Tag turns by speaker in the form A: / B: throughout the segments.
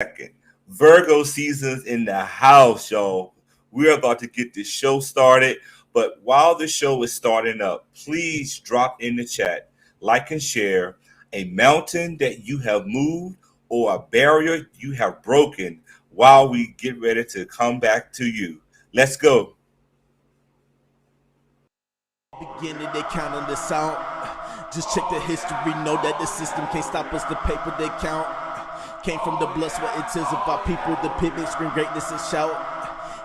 A: second. Virgo season's in the house, y'all. We're about to get this show started. But while the show is starting up, please drop in the chat, like and share a mountain that you have moved or a barrier you have broken while we get ready to come back to you. Let's go.
B: Beginning, they counting this out. Just check the history, know that the system can't stop us. The paper they count came from the blood, sweat, and tears of our people. The pivot, scream greatness and shout.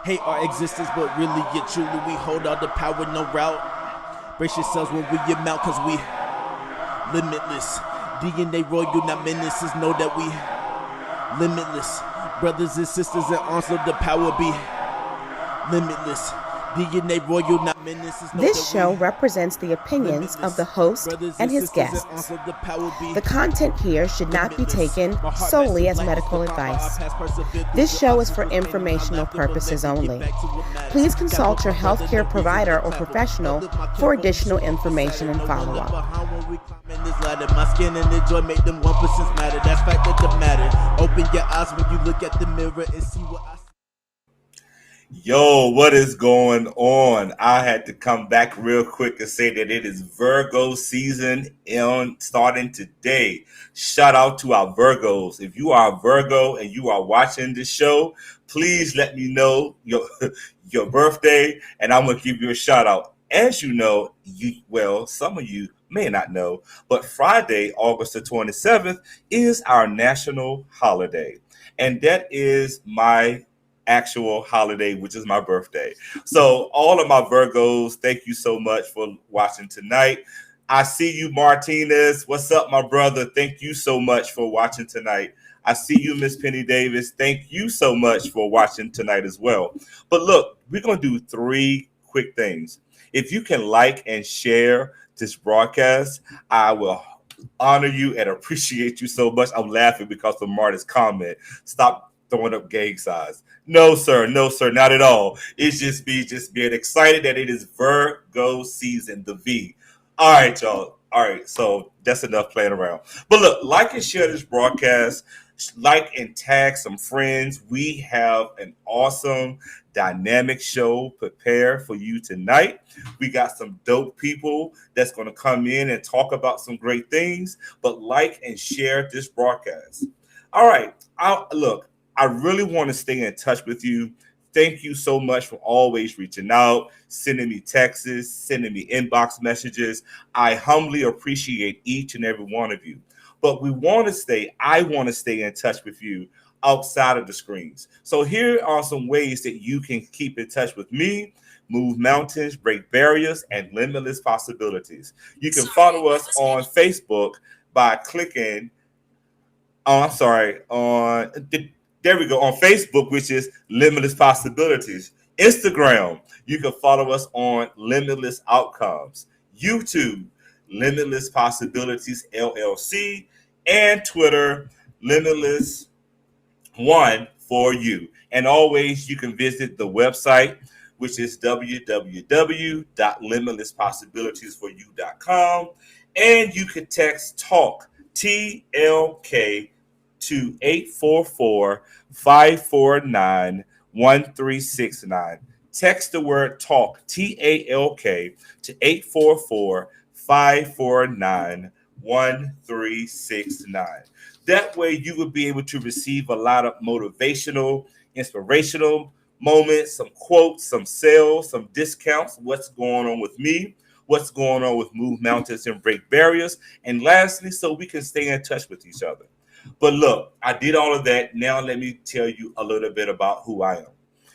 B: Hate our existence, but really, yet truly, we hold all the power, no route. Brace yourselves when we amount, cause we limitless. DNA royal, not menaces, know that we limitless. Brothers and sisters in arms, so the power be limitless. DNA royal, not menaces.
C: This show represents the opinions of the host and his guests. The content here should not be taken solely as medical advice. This show is for informational purposes only. Please consult your healthcare provider or professional for additional information and follow-up.
B: My skin and the joy make them 1% matter. That's fact of the matter. Open your eyes when you look at the mirror and see what I see.
A: Yo, what is going on? I had to come back real quick and say that it is Virgo season starting today. Shout out to our Virgos. If you are a Virgo and you are watching this show, please let me know your birthday and I'm going to give you a shout out. As you know, some of you may not know, but Friday, August the 27th is our national holiday. And that is my actual holiday, which is my birthday. So all of my Virgos, thank you so much for watching tonight. I see you, Martinez. What's up, my brother? Thank you so much for watching tonight. I see you, Miss Penny Davis. Thank you so much for watching tonight as well. But look, we're going to do 3 quick things. If you can like and share this broadcast, I will honor you and appreciate you so much. I'm laughing because of Marta's comment. Stop throwing up gang signs. No, sir, not at all. It's just me being excited that it is Virgo season, the V. All right, y'all. All right, so that's enough playing around. But look, like and share this broadcast. Like and tag some friends. We have an awesome, dynamic show prepared for you tonight. We got some dope people that's going to come in and talk about some great things. But like and share this broadcast. All right, I really want to stay in touch with you. Thank you so much for always reaching out, sending me texts, sending me inbox messages. I humbly appreciate each and every one of you. But I want to stay in touch with you outside of the screens. So here are some ways that you can keep in touch with me, move mountains, break barriers, and limitless possibilities. You can follow us on Facebook by clicking there we go, on Facebook, which is Limitless Possibilities. Instagram, you can follow us on Limitless Outcomes. YouTube, Limitless Possibilities LLC. And Twitter, Limitless One for you. And always, you can visit the website, which is www.limitlesspossibilitiesforyou.com. And you can text TALK, TLK, to 844-549-1369. Text the word TALK, TALK, to 844-549-1369. That way you will be able to receive a lot of motivational, inspirational moments, some quotes, some sales, some discounts, what's going on with me, what's going on with Move Mountains and Break Barriers, and lastly, so we can stay in touch with each other. But look, I did all of that. Now let me tell you a little bit about who I am.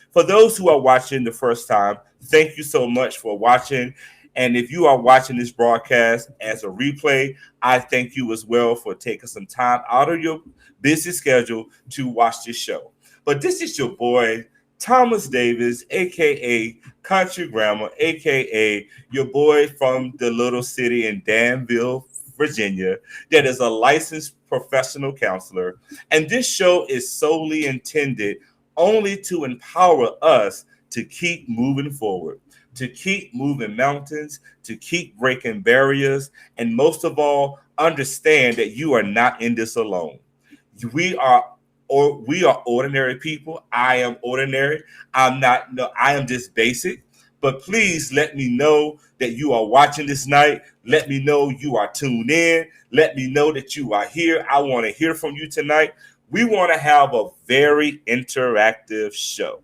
A: For those who are watching the first time, thank you so much for watching. And if you are watching this broadcast as a replay, I thank you as well for taking some time out of your busy schedule to watch this show. But this is your boy, Thomas Davis, a.k.a. Country Grammar, a.k.a. your boy from the little city in Danville, Virginia, that is a licensed professional counselor. And this show is solely intended only to empower us to keep moving forward, to keep moving mountains, to keep breaking barriers, and most of all, understand that you are not in this alone. We are or we are ordinary people. I am ordinary. I'm not, no, I am just basic. But please let me know that you are watching this night. Let me know you are tuned in. Let me know that you are here. I want to hear from you tonight. We want to have a very interactive show.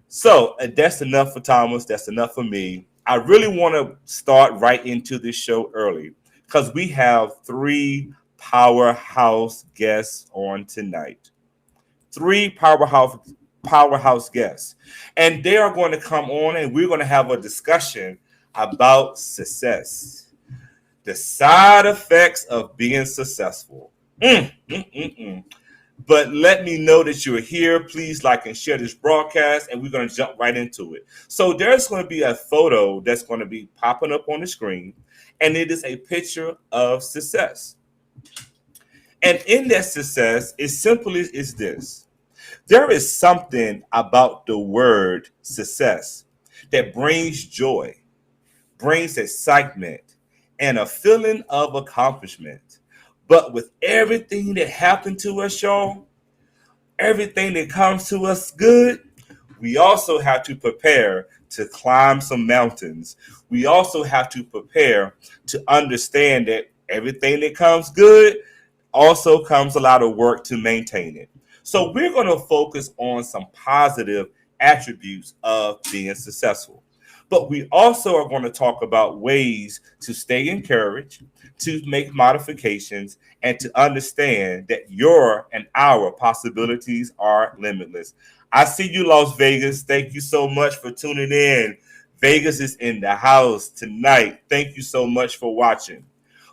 A: So that's enough for Thomas. That's enough for me. I really want to start right into this show early because we have three powerhouse guests on tonight. Three powerhouse guests. And they are going to come on and we're going to have a discussion about success. The side effects of being successful. Mm, mm, mm, mm. But let me know that you're here. Please like and share this broadcast, and we're going to jump right into it. So there's going to be a photo that's going to be popping up on the screen, and it is a picture of success. And in that success, it simply is this. There is something about the word success that brings joy, brings excitement, and a feeling of accomplishment. But with everything that happened to us, y'all, everything that comes to us good, we also have to prepare to climb some mountains. We also have to prepare to understand that everything that comes good also comes a lot of work to maintain it. So we're going to focus on some positive attributes of being successful. But we also are going to talk about ways to stay encouraged, to make modifications, and to understand that your and our possibilities are limitless. I see you, Las Vegas. Thank you so much for tuning in. Vegas is in the house tonight. Thank you so much for watching.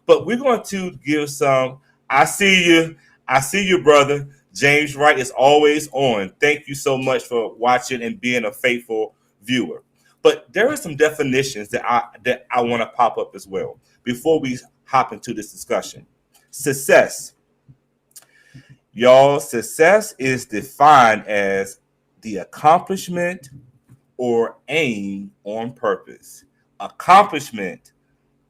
A: But we're going to give some. I see you. I see you, brother. James Wright is always on. Thank you so much for watching and being a faithful viewer. But there are some definitions that I want to pop up as well before we hop into this discussion. Success. Y'all, success is defined as the accomplishment or aim on purpose. Accomplishment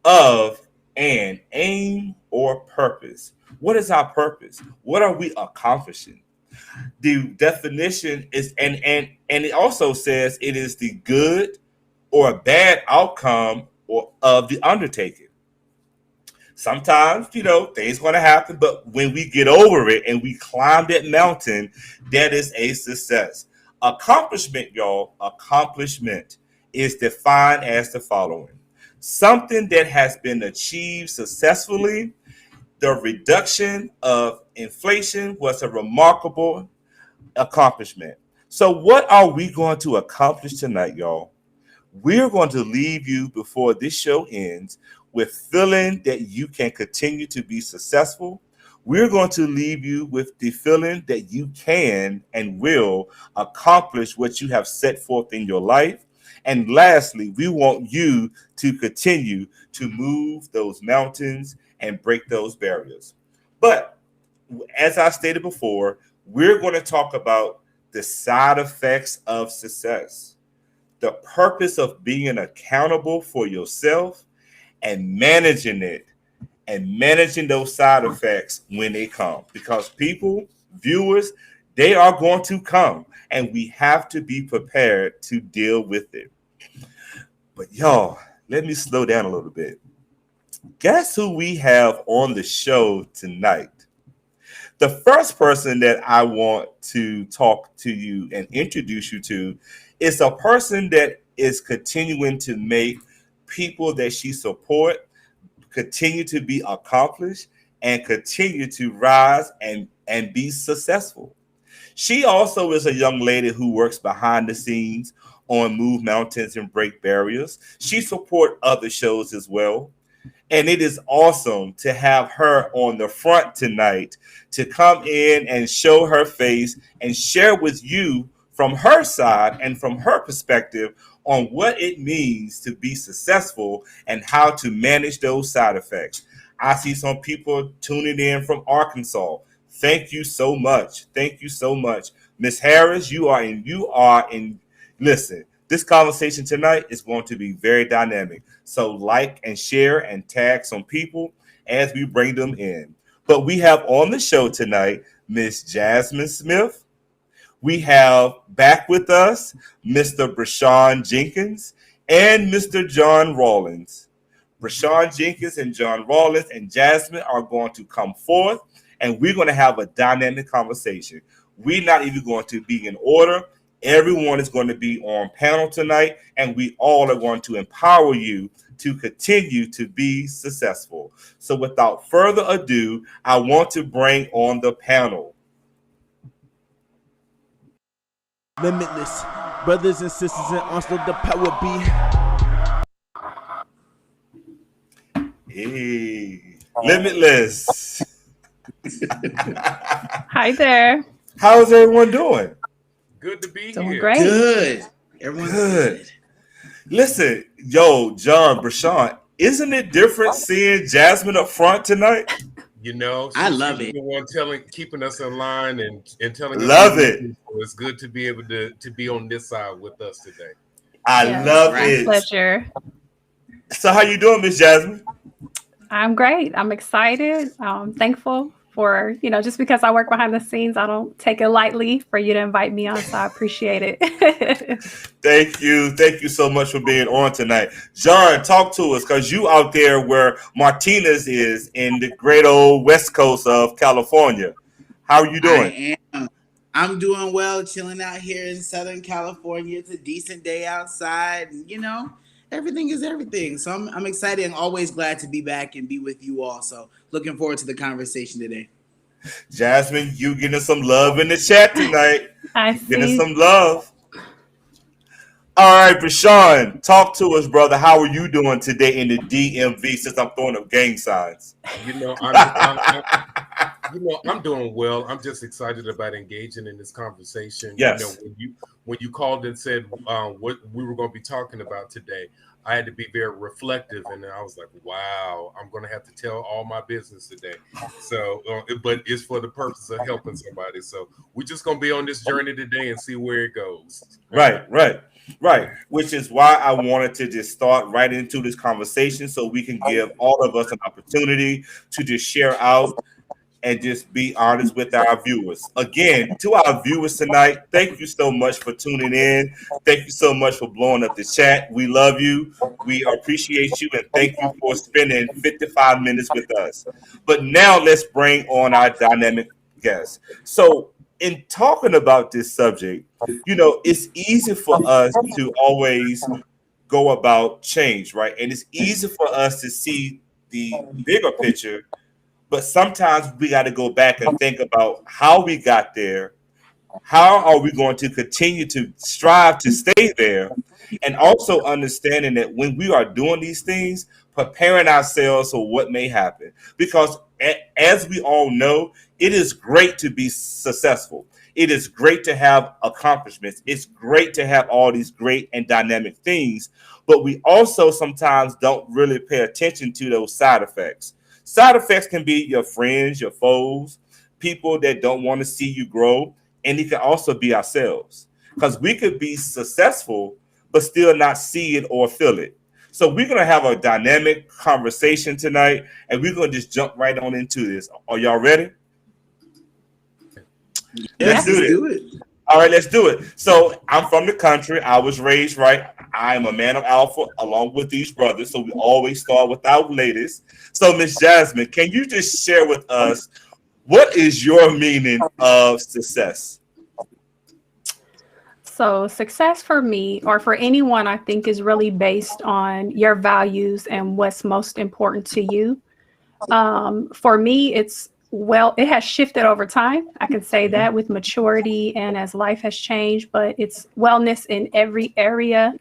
A: of an aim or purpose. What is our purpose? What are we accomplishing? The definition is, and it also says it is the good or a bad outcome or of the undertaking. Sometimes, things going to happen, but when we get over it and we climb that mountain, that is a success. Accomplishment, y'all, accomplishment is defined as the following. Something that has been achieved successfully. The reduction of inflation was a remarkable accomplishment. So what are we going to accomplish tonight, y'all? We're going to leave you before this show ends with feeling that you can continue to be successful. We're going to leave you with the feeling that you can and will accomplish what you have set forth in your life. And lastly, we want you to continue to move those mountains and break those barriers. But as I stated before, we're going to talk about the side effects of success, the purpose of being accountable for yourself and managing it and managing those side effects when they come. Because people, viewers, they are going to come and we have to be prepared to deal with it. But y'all, let me slow down a little bit. Guess who we have on the show tonight? The first person that I want to talk to you and introduce you to is a person that is continuing to make people that she support continue to be accomplished and continue to rise and be successful. She also is a young lady who works behind the scenes on Move Mountains and Break Barriers. She supports other shows as well. And it is awesome to have her on the front tonight to come in and show her face and share with you from her side and from her perspective on what it means to be successful and how to manage those side effects. I see some people tuning in from Arkansas. Thank you so much. Thank you so much. Miss Harris, you are in. Listen, this conversation tonight is going to be very dynamic. So like and share and tag some people as we bring them in. But we have on the show tonight Miss Jasmine Smith. We have back with us Mr. Brashawn Jenkins and Mr. John Rawlins. Brashawn Jenkins and John Rawlins and Jasmine are going to come forth, and we're going to have a dynamic conversation. We're not even going to be in order. Everyone is going to be on panel tonight, and we all are going to empower you to continue to be successful. So without further ado, I want to bring on the panel.
B: Limitless. Brothers and sisters in Arsenal, the power
A: be. Hey, Limitless.
D: Hi there.
A: How's everyone doing?
E: Good to be
D: Doing
E: here.
D: Great.
F: Good. Everyone's good.
A: Listen, yo, John, Brashawn, isn't it different seeing Jasmine up front tonight?
E: You know,
F: I love it.
E: The one keeping us in line and telling us.
A: Love it.
E: It's good to be able to be on this side with us today.
A: I love it.
D: Pleasure.
A: So how you doing, Miss Jasmine?
D: I'm great. I'm excited. Thankful for, just because I work behind the scenes, I don't take it lightly for you to invite me on. So I appreciate it.
A: Thank you. Thank you so much for being on tonight. John, talk to us, because you out there where Martinez is in the great old West Coast of California. How are you doing?
F: I'm doing well, chilling out here in Southern California. It's a decent day outside. And, everything is everything. So I'm excited and always glad to be back and be with you all. So looking forward to the conversation today.
A: Jasmine, you getting some love in the chat tonight.
D: I see.
A: Getting some love. All right, Brashawn, talk to us, brother. How are you doing today in the DMV since I'm throwing up gang signs?
E: I'm doing well. I'm just excited about engaging in this conversation.
A: Yes.
E: When you called and said what we were going to be talking about today, I had to be very reflective, and I was like, wow, I'm going to have to tell all my business today. So, but it's for the purpose of helping somebody. So we're just going to be on this journey today and see where it goes.
A: Right. Which is why I wanted to just start right into this conversation so we can give all of us an opportunity to just share out and just be honest with our viewers. Again, to our viewers tonight, thank you so much for tuning in. Thank you so much for blowing up the chat. We love you. We appreciate you. And thank you for spending 55 minutes with us. But now let's bring on our dynamic guest. So in talking about this subject, it's easy for us to always go about change, right? And it's easy for us to see the bigger picture. But sometimes we got to go back and think about how we got there. How are we going to continue to strive to stay there? And also understanding that when we are doing these things, preparing ourselves for what may happen. Because as we all know, it is great to be successful. It is great to have accomplishments. It's great to have all these great and dynamic things. But we also sometimes don't really pay attention to those side effects. Side effects can be your friends, your foes, people that don't want to see you grow, and it can also be ourselves. Because we could be successful, but still not see it or feel it. So we're going to have a dynamic conversation tonight, and we're going to just jump right on into this. Are y'all ready? Let's do it. All right, let's do it. So I'm from the country. I was raised right. I'm a man of alpha along with these brothers. So we always start with our ladies. So Miss Jasmine, can you just share with us what is your meaning of success?
D: So success for me, or for anyone, I think is really based on your values and what's most important to you. For me, it has shifted over time. I can say that with maturity and as life has changed, but it's wellness in every area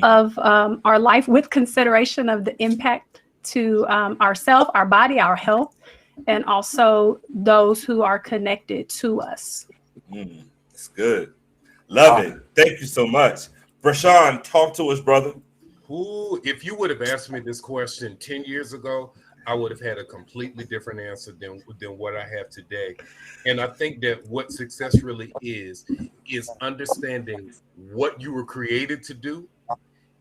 D: of our life with consideration of the impact to ourselves, our body, our health, and also those who are connected to us.
A: That's good. Love it. Thank you so much. Brashawn, talk to us, brother.
E: If you would have asked me this question 10 years ago, I would have had a completely different answer than what I have today. And I think that what success really is understanding what you were created to do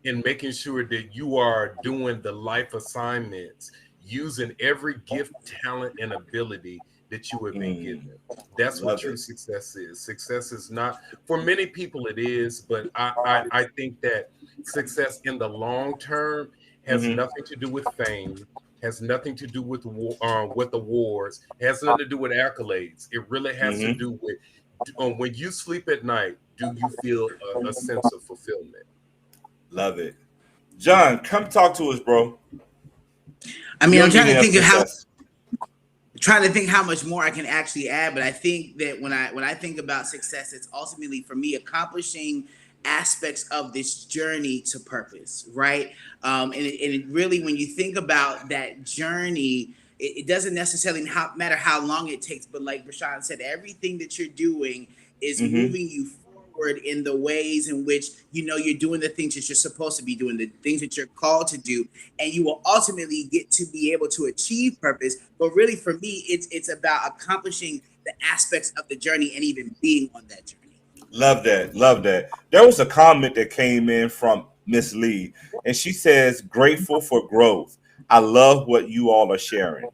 E: and making sure that you are doing the life assignments, using every gift, talent, and ability that you have been given. That's
A: Love
E: what true
A: it.
E: success is. Success is not, for many people it is, but I think that success in the long term has
A: Mhm.
E: nothing to do with fame, has nothing to do with awards, has nothing to do with accolades. It really has to
A: Mhm.
E: do with when you sleep at night, do you feel a sense of fulfillment?
A: Love it. John, come talk to us, bro.
F: I mean,
A: Your
F: I'm trying
A: meaning
F: to
A: of
F: think of how
A: success.
F: much more I can actually add, but I think that when I think about success, it's ultimately for me accomplishing aspects of this journey to purpose, right? And it really, when you think about that journey, it doesn't necessarily matter how long it takes, but like Rashawn said, everything that you're doing is
A: Mhm.
F: moving you forward in the ways in which you're doing the things that you're supposed to be doing, the things that you're called to do, and you will ultimately get to be able to achieve purpose. But really, for me, it's about accomplishing the aspects of the journey and even being on that journey.
A: Love that. Love that. There was a comment that came in from Miss Lee, and she says, "Grateful for growth. I love what you all are sharing."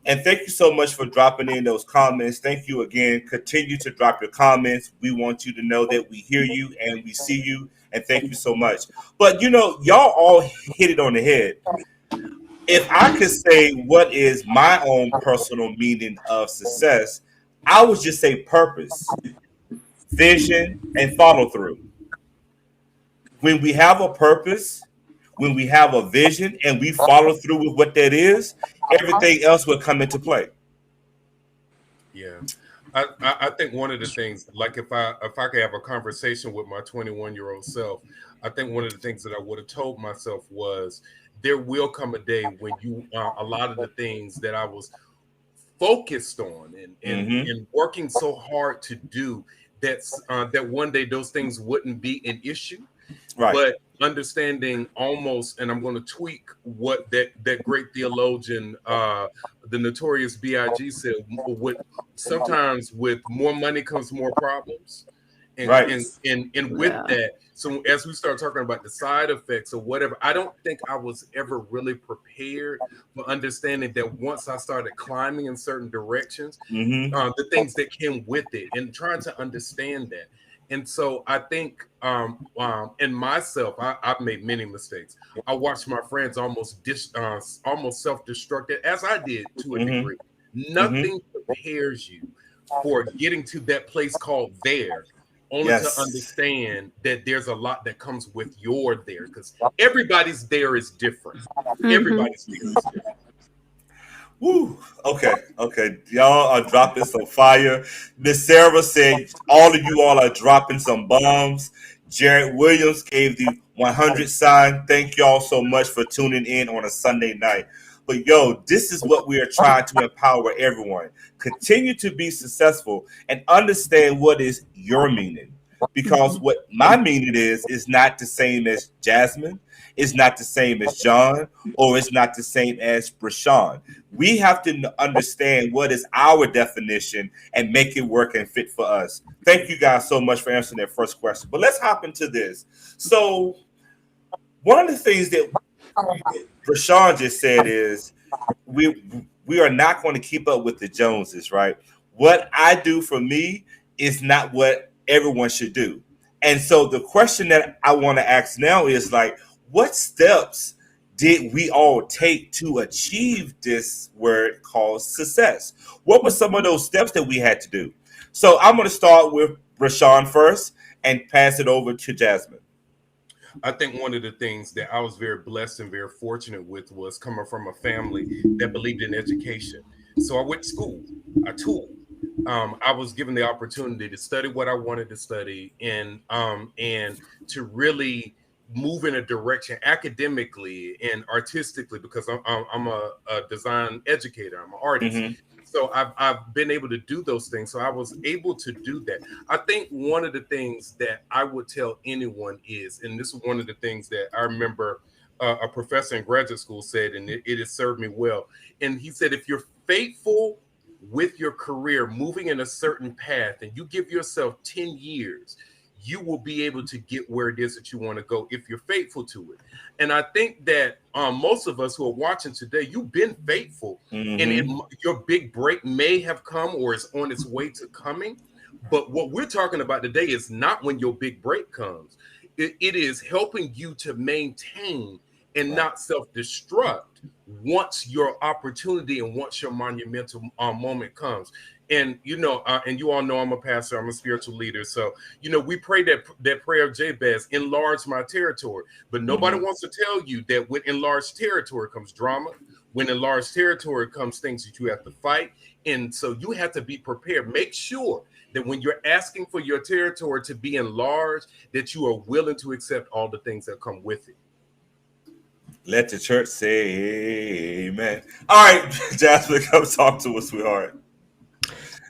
A: And thank you so much for dropping in those comments. Thank you again. Continue to drop your comments. We want you to know that we hear you and we see you. And thank you so much. But y'all all hit it on the head. If I could say what is my own personal meaning of success, I would just say purpose, vision, and follow through. When we have a purpose, when we have a vision, and we follow through with what that is, everything else will come into play.
E: Yeah. I think one of the things, like if I could have a conversation with my 21-year-old self, I think one of the things that I would have told myself was there will come a day when a lot of the things that I was focused on
A: Mm-hmm.
E: and working so hard to do, that one day those things wouldn't be an issue.
A: Right.
E: But understanding almost, and I'm going to tweak what that great theologian, the Notorious B.I.G. said, with sometimes with more money comes more problems. And,
A: Right.
E: and with
D: Yeah.
E: that, so as we start talking about the side effects or whatever, I don't think I was ever really prepared for understanding that once I started climbing in certain directions,
A: Mm-hmm.
E: the things that came with it, and trying to understand that. And so I think, in myself, I've made many mistakes. I watched my friends almost self-destructed, as I did to a
A: Mm-hmm.
E: degree.
A: Mm-hmm.
E: Nothing prepares you for getting to that place called there, only to
A: Yes.
E: understand that there's a lot that comes with your there, because everybody's there is different.
D: Hmm.
E: Everybody's there is different.
A: Woo. Okay. Okay. Y'all are dropping some fire. Miss Sarah said all of you all are dropping some bombs. Jared Williams gave the 100 sign. Thank y'all so much for tuning in on a Sunday night. But this is what we are trying to empower everyone. Continue to be successful and understand what is your meaning. Because what my meaning is not the same as Jasmine, it's not the same as John, or it's not the same as Brashawn. We have to understand what is our definition and make it work and fit for us. Thank you guys so much for answering that first question. But let's hop into this. So, one of the things that Rashawn just said is we are not going to keep up with the Joneses, right? What I do for me is not what everyone should do. And so the question that I want to ask now is like, what steps did we all take to achieve this word called success? What were some of those steps that we had to do? So I'm going to start with Rashawn first and pass it over to Jasmine.
E: I think one of the things that I was very blessed and very fortunate with was coming from a family that believed in education. So I went to school, I toured. I was given the opportunity to study what I wanted to study, and to really move in a direction academically and artistically, because I'm a design educator, I'm an artist.
A: Mm-hmm.
E: So I've been able to do those things. So I was able to do that. I think one of the things that I would tell anyone is, and this is one of the things that I remember a professor in graduate school said, and it has served me well. And he said, if you're faithful with your career, moving in a certain path, and you give yourself 10 years, you will be able to get where it is that you want to go if you're faithful to it. And I think that most of us who are watching today, you've been faithful, and your big break may have come or is on its way to coming. But what we're talking about today is not when your big break comes. It is helping you to maintain and not self-destruct once your opportunity and once your monumental moment comes. And and you all know I'm a pastor, I'm a spiritual leader. So, we pray that prayer of Jabez, enlarge my territory. But nobody wants to tell you that with enlarged territory comes drama. When enlarged territory comes things that you have to fight. And so you have to be prepared. Make sure that when you're asking for your territory to be enlarged, that you are willing to accept all the things that come with it.
A: Let the church say amen. All right, Jasmine, come talk to us, sweetheart.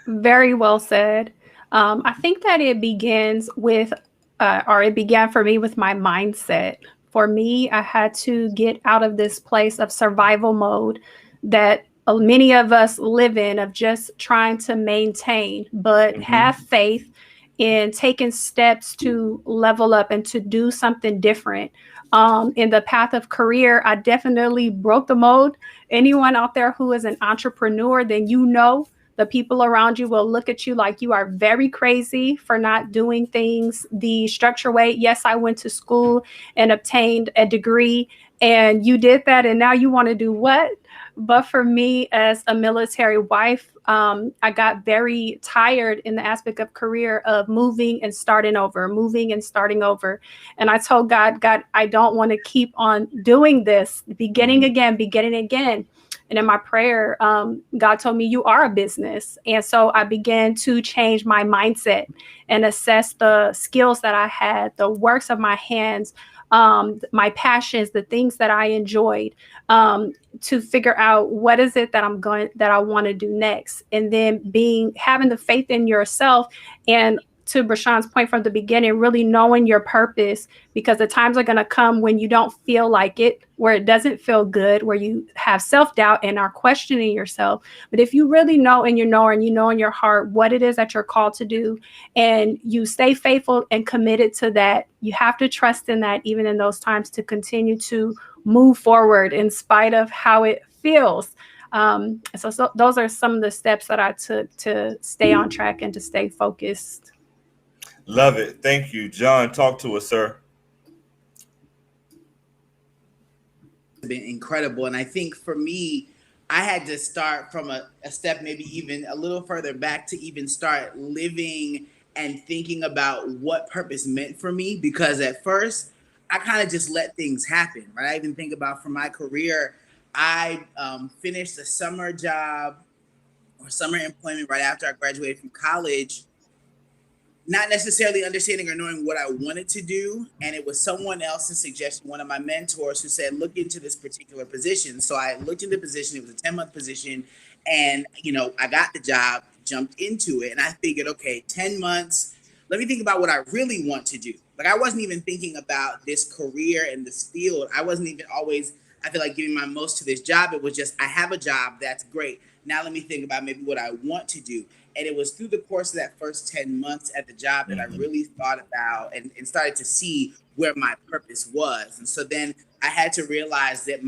D: Very well said. I think that it begins with, or it began for me with my mindset. For me, I had to get out of this place of survival mode that many of us live in, of just trying to maintain, but have faith in taking steps to level up and to do something different. In the path of career, I definitely broke the mold. Anyone out there who is an entrepreneur, then the people around you will look at you like you are very crazy for not doing things the structure way. Yes, I went to school and obtained a degree, and you did that, and now you want to do what? But for me, as a military wife, I got very tired in the aspect of career of moving and starting over. And I told God, I don't want to keep on doing this, beginning again. And in my prayer, God told me, you are a business. And so I began to change my mindset and assess the skills that I had, the works of my hands, my passions, the things that I enjoyed, to figure out what is it that I want to do next. And then having the faith in yourself, and to Brashawn's point from the beginning, really knowing your purpose, because the times are going to come when you don't feel like it, where it doesn't feel good, where you have self-doubt and are questioning yourself. But if you really know and you know in your heart what it is that you're called to do, and you stay faithful and committed to that, you have to trust in that, even in those times, to continue to move forward in spite of how it feels. So those are some of the steps that I took to stay on track and to stay focused.
A: Love it. Thank you. John, talk to us, sir.
F: It's been incredible. And I think for me, I had to start from a step, maybe even a little further back, to even start living and thinking about what purpose meant for me. Because at first, I kind of just let things happen, right? I even think about, for my career, I finished a summer job or summer employment right after I graduated from college, not necessarily understanding or knowing what I wanted to do. And it was someone else's suggestion, one of my mentors, who said, look into this particular position. So I looked into the position. It was a 10-month position. And, I got the job, jumped into it. And I figured, okay, 10 months, let me think about what I really want to do. Like, I wasn't even thinking about this career and this field. I wasn't even always, I feel like, giving my most to this job. It was just, I have a job, that's great. Now let me think about maybe what I want to do. And it was through the course of that first 10 months at the job that I really thought about and started to see where my purpose was. And so then I had to realize that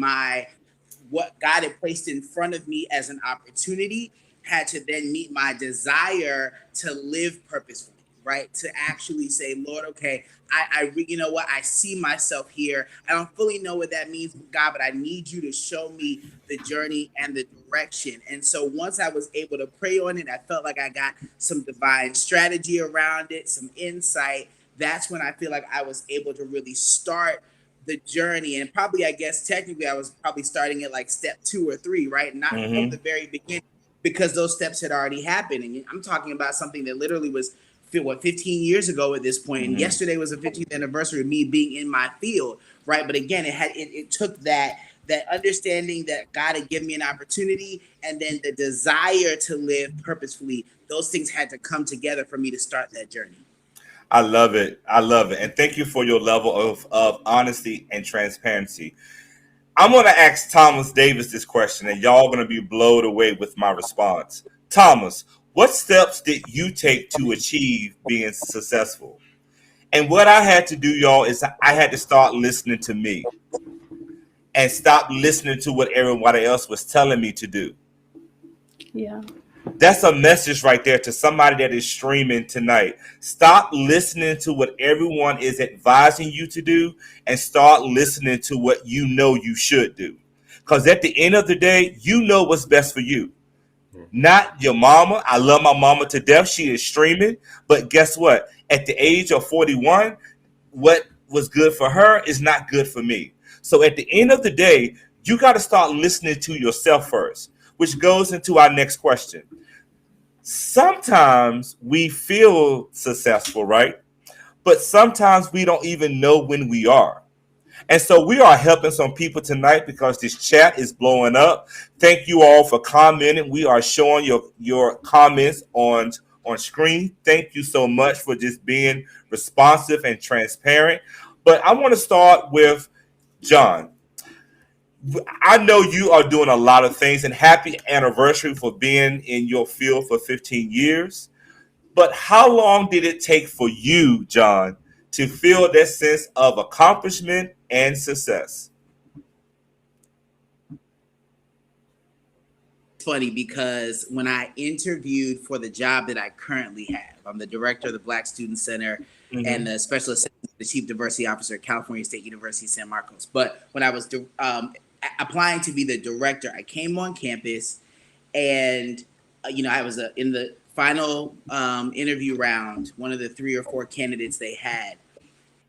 F: what God had placed in front of me as an opportunity had to then meet my desire to live purposefully, right? To actually say, Lord, okay, you know what? I see myself here. I don't fully know what that means, God, but I need you to show me the journey and the direction. And so once I was able to pray on it, I felt like I got some divine strategy around it, some insight. That's when I feel like I was able to really start the journey. And probably, I guess, technically, I was probably starting at like step 2 or 3, right? Not from the very beginning, because those steps had already happened. And I'm talking about something that literally was 15 years ago at this point. And yesterday was the 15th anniversary of me being in my field, right? But again, it took that understanding that God had given me an opportunity, and then the desire to live purposefully. Those things had to come together for me to start that journey.
A: I love it. And thank you for your level of honesty and transparency. I'm going to ask Thomas Davis this question, and y'all going to be blown away with my response. Thomas, what steps did you take to achieve being successful? And what I had to do, y'all, is I had to start listening to me and stop listening to what everybody else was telling me to do.
D: Yeah.
A: That's a message right there to somebody that is streaming tonight. Stop listening to what everyone is advising you to do and start listening to what you know you should do. Because at the end of the day, you know what's best for you. Not your mama. I love my mama to death. She is streaming. But guess what? At the age of 41, what was good for her is not good for me. So at the end of the day, you got to start listening to yourself first, which goes into our next question. Sometimes we feel successful, right? But sometimes we don't even know when we are. And so we are helping some people tonight because this chat is blowing up. Thank you all for commenting. We are showing your comments on screen. Thank you so much for just being responsive and transparent. But I want to start with John. I know you are doing a lot of things, and happy anniversary for being in your field for 15 years. But how long did it take for you, John, to feel that sense of accomplishment and success?
F: It's funny because when I interviewed for the job that I currently have, I'm the director of the Black Student Center and the special assistant to the chief diversity officer at California State University, San Marcos. But when I was applying to be the director, I came on campus and, I was in the final interview round, one of the 3 or 4 candidates they had.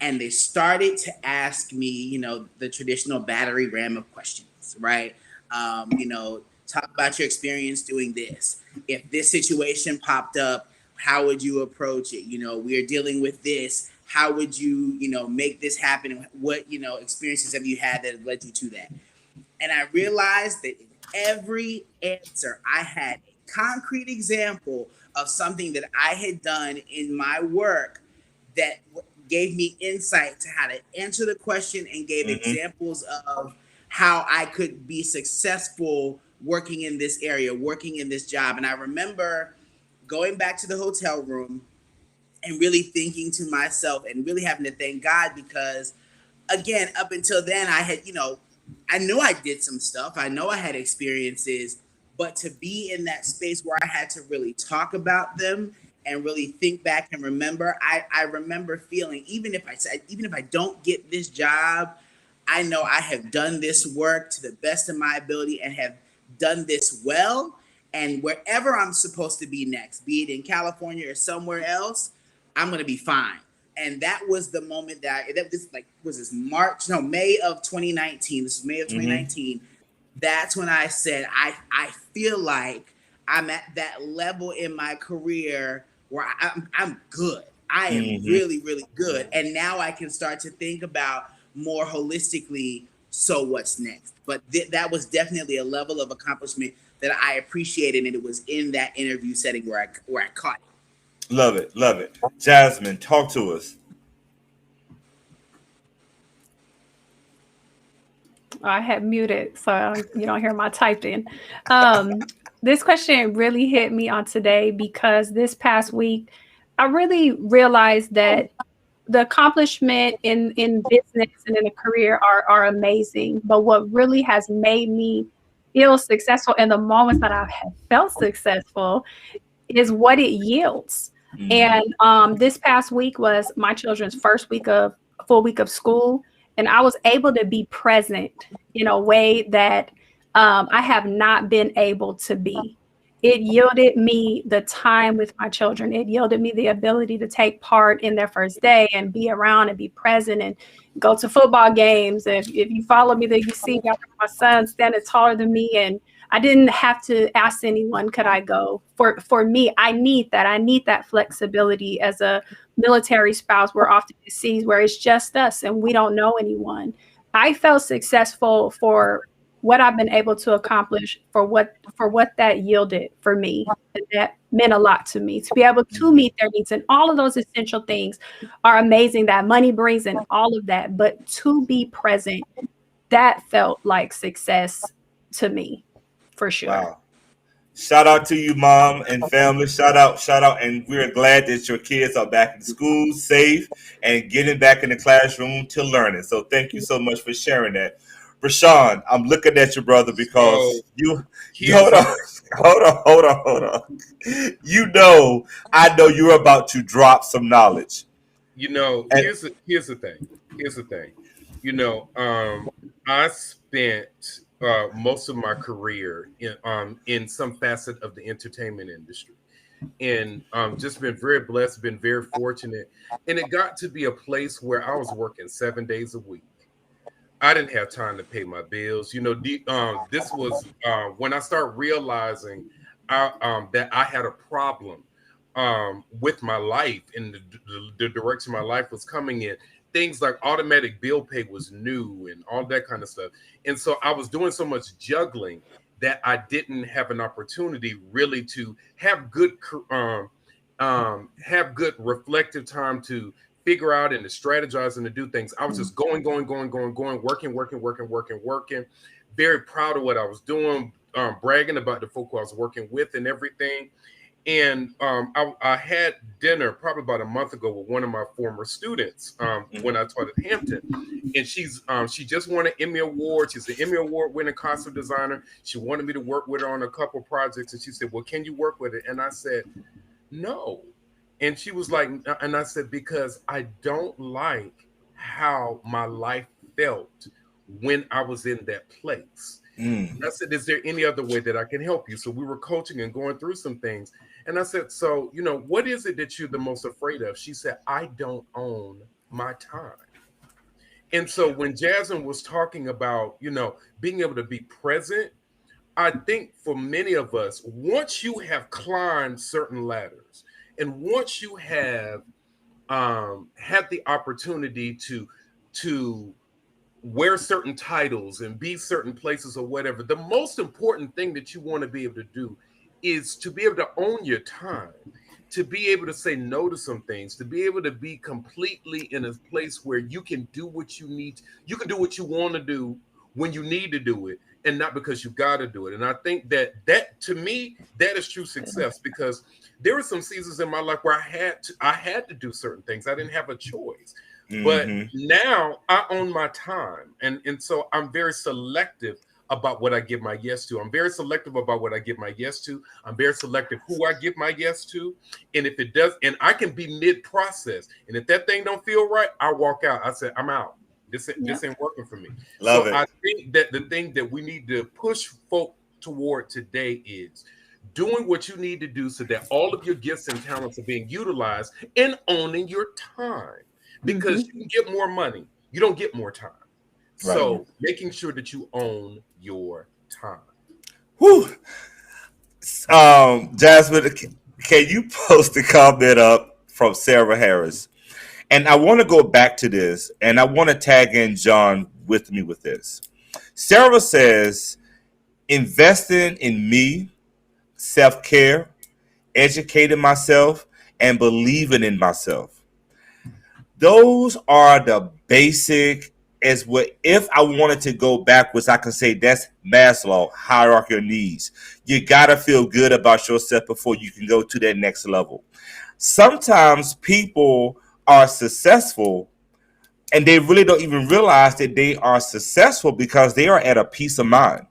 F: And they started to ask me, the traditional battery ram of questions, right? Talk about your experience doing this. If this situation popped up, how would you approach it? We're dealing with this. How would you, make this happen? What, experiences have you had that led you to that? And I realized that in every answer, I had a concrete example of something that I had done in my work that gave me insight to how to answer the question and gave examples of how I could be successful working in this area, working in this job. And I remember going back to the hotel room and really thinking to myself and really having to thank God because, again, up until then, I had, I knew I did some stuff. I know I had experiences, but to be in that space where I had to really talk about them and really think back and remember, I remember feeling, even if I don't get this job, I know I have done this work to the best of my ability and have done this well. And wherever I'm supposed to be next, be it in California or somewhere else, I'm going to be fine. And that was the moment May of 2019. This is May of 2019. That's when I said, I feel like I'm at that level in my career where I'm good. I am really, really good. And now I can start to think about more holistically, so what's next? But that was definitely a level of accomplishment that I appreciated. And it was in that interview setting where I caught it.
A: Love it. Love it. Jasmine, talk to us.
D: I had muted, so you don't hear my typing. This question really hit me on today because this past week, I really realized that the accomplishment in business and in a career are amazing. But what really has made me feel successful in the moments that I have felt successful is what it yields. And this past week was my children's first full week of school. And I was able to be present in a way that I have not been able to be. It yielded me the time with my children. It yielded me the ability to take part in their first day and be around and be present and go to football games. If you follow me, you see my son standing taller than me, and I didn't have to ask anyone, could I go? For me, I need that. I need that flexibility. As a military spouse, we're often deceased where it's just us and we don't know anyone. I felt successful for what I've been able to accomplish, for what that yielded for me. And that meant a lot to me, to be able to meet their needs. And all of those essential things are amazing that money brings and all of that. But to be present, that felt like success to me, for sure.
A: Wow. Shout out to you, mom and family. Shout out. And we're glad that your kids are back in school, safe, and getting back in the classroom to learning. So thank you so much for sharing that. Rashawn, I'm looking at your brother
E: So
A: because you
E: here's
A: hold on, hold on. You know, I know you're about to drop some knowledge. And
E: here's the thing. Here's the thing. I spent most of my career in some facet of the entertainment industry, and just been very blessed, been very fortunate, and it got to be a place where I was working 7 days a week. I didn't have time to pay my bills. This was when I started realizing that I had a problem with my life and the direction my life was coming in. Things like automatic bill pay was new and all that kind of stuff. And so I was doing so much juggling that I didn't have an opportunity really to have good reflective time to figure out and to strategize and to do things. I was just going, working. Very proud of what I was doing, bragging about the folk who I was working with and everything. And I had dinner probably about a month ago with one of my former students when I taught at Hampton, and she just won an Emmy Award. She's an Emmy Award winning costume designer. She wanted me to work with her on a couple projects, and she said, "Well, can you work with it?" And I said, "No." And she was like, and I said, "Because I don't like how my life felt when I was in that place." I said, "Is there any other way that I can help you?" So we were coaching and going through some things. And I said, "So, what is it that you're the most afraid of?" She said, "I don't own my time." And so when Jasmine was talking about, being able to be present, I think for many of us, once you have climbed certain ladders and once you have had the opportunity to wear certain titles and be certain places or whatever, the most important thing that you want to be able to do is to be able to own your time, to be able to say no to some things, to be able to be completely in a place where you can do what you need. You can do what you want to do when you need to do it and not because you got to do it. And I think that to me, that is true success, because there were some seasons in my life where I had to do certain things. I didn't have a choice. But now I own my time. And so I'm very selective about what I give my yes to. I'm very selective about what I give my yes to. I'm very selective who I give my yes to. And if it does, and I can be mid-process. And if that thing don't feel right, I walk out. I say, I'm out. This ain't working for me.
A: Love it.
E: I think that the thing that we need to push folk toward today is doing what you need to do so that all of your gifts and talents are being utilized and owning your time. Because you can get more money, you don't get more time. Right. So making sure that you own your time.
A: Whew. Jasmine, can you post a comment up from Sarah Harris? And I want to go back to this, and I want to tag in John with me with this. Sarah says, investing in me, self-care, educating myself, and believing in myself. Those are the basic, as what if I wanted to go backwards, I can say that's Maslow, hierarchy of needs. You got to feel good about yourself before you can go to that next level. Sometimes people are successful and they really don't even realize that they are successful because they are at a peace of mind.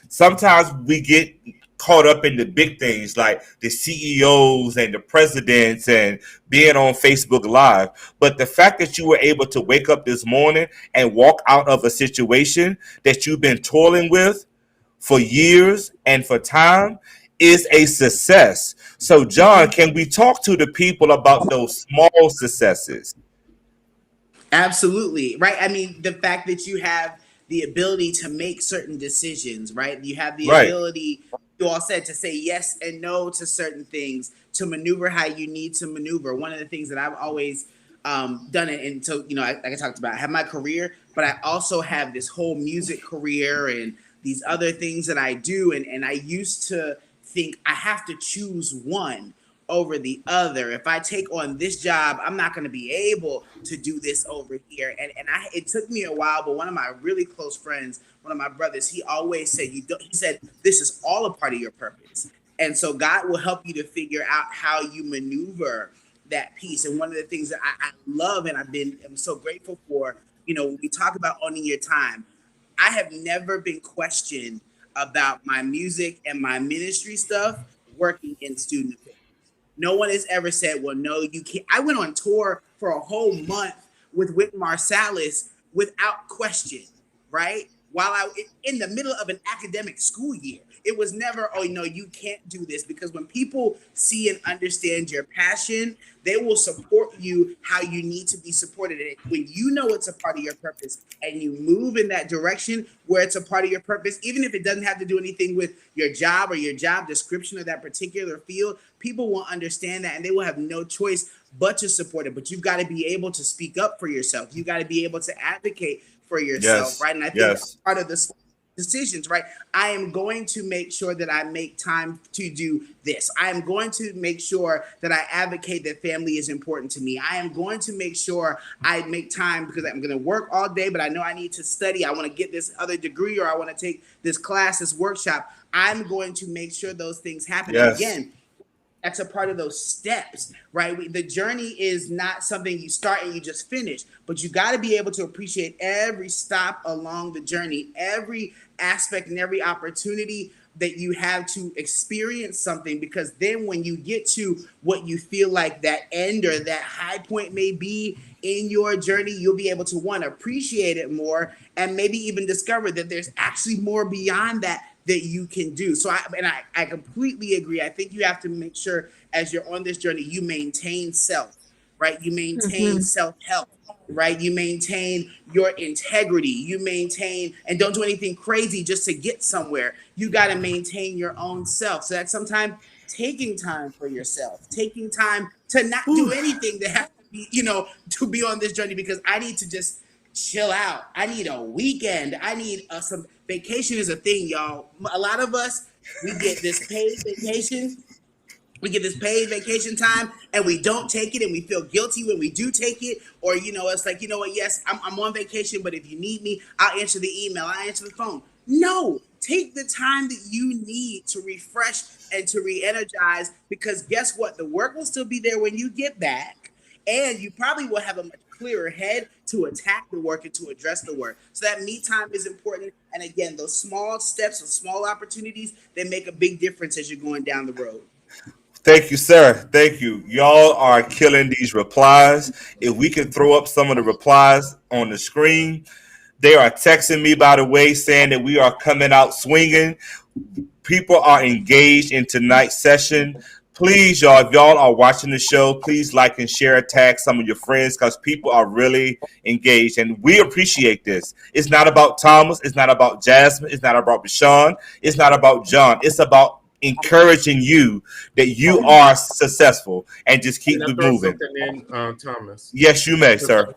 A: Sometimes we get caught up in the big things like the CEOs and the presidents and being on Facebook Live. But the fact that you were able to wake up this morning and walk out of a situation that you've been toiling with for years and for time is a success. So, John, can we talk to the people about those small successes?
F: Absolutely. Right. I mean, the fact that you have the ability to make certain decisions, right? You have the ability, you all said, to say yes and no to certain things, to maneuver how you need to maneuver. One of the things that I've always done it, and so, like I talked about, I have my career, but I also have this whole music career and these other things that I do. And I used to think I have to choose one. over the other. If I take on this job, I'm not going to be able to do this over here. And it took me a while, but one of my really close friends, one of my brothers, he always said, he said, this is all a part of your purpose. And so God will help you to figure out how you maneuver that piece. And one of the things that I love and I'm so grateful for, when we talk about owning your time, I have never been questioned about my music and my ministry stuff working in student affairs. No one has ever said, well, no, you can't. I went on tour for a whole month with Wynton Marsalis without question, right? While in the middle of an academic school year. It was never, oh, no, you can't do this. Because when people see and understand your passion, they will support you how you need to be supported. And when you know it's a part of your purpose and you move in that direction where it's a part of your purpose, even if it doesn't have to do anything with your job or your job description of that particular field, people will understand that and they will have no choice but to support it. But you've got to be able to speak up for yourself. You've got to be able to advocate for yourself, right? And I think that's part of this decisions, right? I am going to make sure that I make time to do this. I am going to make sure that I advocate that family is important to me. I am going to make sure I make time because I'm going to work all day, but I know I need to study. I want to get this other degree, or I want to take this class, this workshop. I'm going to make sure those things happen.
A: Yes.
F: Again, that's a part of those steps, right? The journey is not something you start and you just finish, but you got to be able to appreciate every stop along the journey, every aspect and every opportunity that you have to experience something, because then when you get to what you feel like that end or that high point may be in your journey, you'll be able to, one, appreciate it more and maybe even discover that there's actually more beyond that you can do. So I completely agree. I think you have to make sure as you're on this journey, you maintain self, right? You maintain self-help, right? You maintain your integrity. You maintain and don't do anything crazy just to get somewhere. You got to maintain your own self. So that's sometimes taking time for yourself, taking time to not do anything that has to be, to be on this journey, because I need to just chill out. I need a weekend. I need some vacation is a thing, y'all. A lot of us, we get this paid vacation. We get this paid vacation time and we don't take it, and we feel guilty when we do take it. Or, it's like, yes, I'm on vacation, but if you need me, I'll answer the email. I'll answer the phone. No, take the time that you need to refresh and to re-energize, because guess what? The work will still be there when you get back, and you probably will have a much clearer head to attack the work and to address the work. So that me time is important. And again, those small steps and small opportunities, they make a big difference as you're going down the road.
A: Thank you, sir. Thank you. Y'all are killing these replies. If we can throw up some of the replies on the screen. They are texting me, by the way, saying that we are coming out swinging. People are engaged in tonight's session. Please, y'all, if y'all are watching the show, please like and share, tag some of your friends, because people are really engaged, and we appreciate this. It's not about Thomas. It's not about Jasmine. It's not about Bashan. It's not about John. It's about encouraging you that you are successful, and just keep it moving.
E: Thomas.
A: Yes, you may, sir.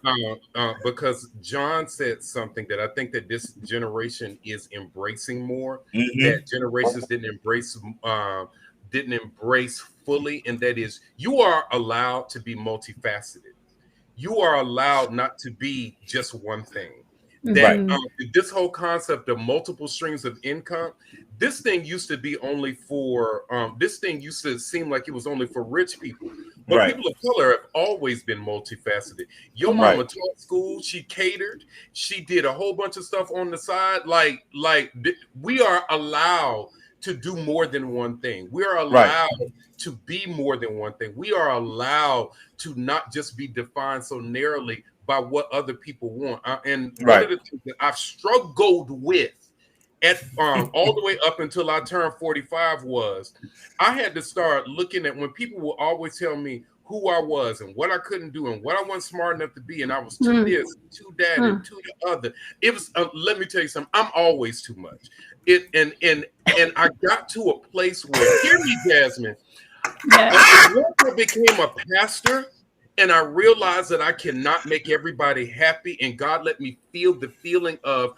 E: Because John said something that I think that this generation is embracing more. That generations didn't embrace fully, and that is, you are allowed to be multifaceted. You are allowed not to be just one thing. That this whole concept of multiple streams of income, this thing used to be only for this thing used to seem like it was only for rich people, but people of color have always been multifaceted. Your mama taught school, she catered, she did a whole bunch of stuff on the side. Like we are allowed to do more than one thing. We are allowed to be more than one thing. We are allowed to not just be defined so narrowly by what other people want. And one of the things that I've struggled with at all the way up until I turned 45 was I had to start looking at when people will always tell me who I was and what I couldn't do and what I wasn't smart enough to be, and I was too this, too that, and too the other. It was let me tell you something. I'm always too much. And I got to a place where, hear me, Jasmine. Once I became a pastor, and I realized that I cannot make everybody happy, and God let me feel the feeling of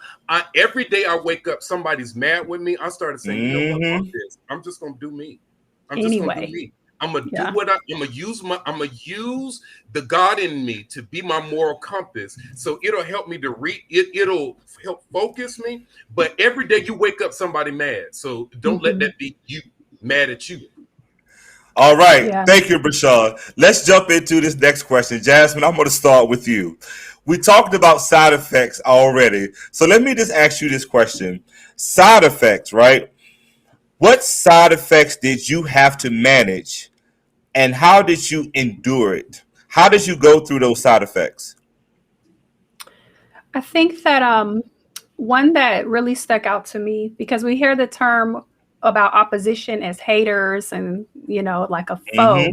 E: every day I wake up, somebody's mad with me. I started saying, you know what, fuck this. I'm just gonna do me. I'm just gonna do me. I'm gonna do what I'm gonna use the God in me to be my moral compass. So it'll help me to read it. It'll help focus me. But every day you wake up somebody mad. So don't let that be you mad at you.
A: All right. Thank you, Brashawn. Let's jump into this next question. Jasmine, I'm going to start with you. We talked about side effects already. So let me just ask you this question. Side effects, right? What side effects did you have to manage, and how did you endure it? How did you go through those side effects?
D: I think that one that really stuck out to me, because we hear the term about opposition as haters and, you know, like a foe.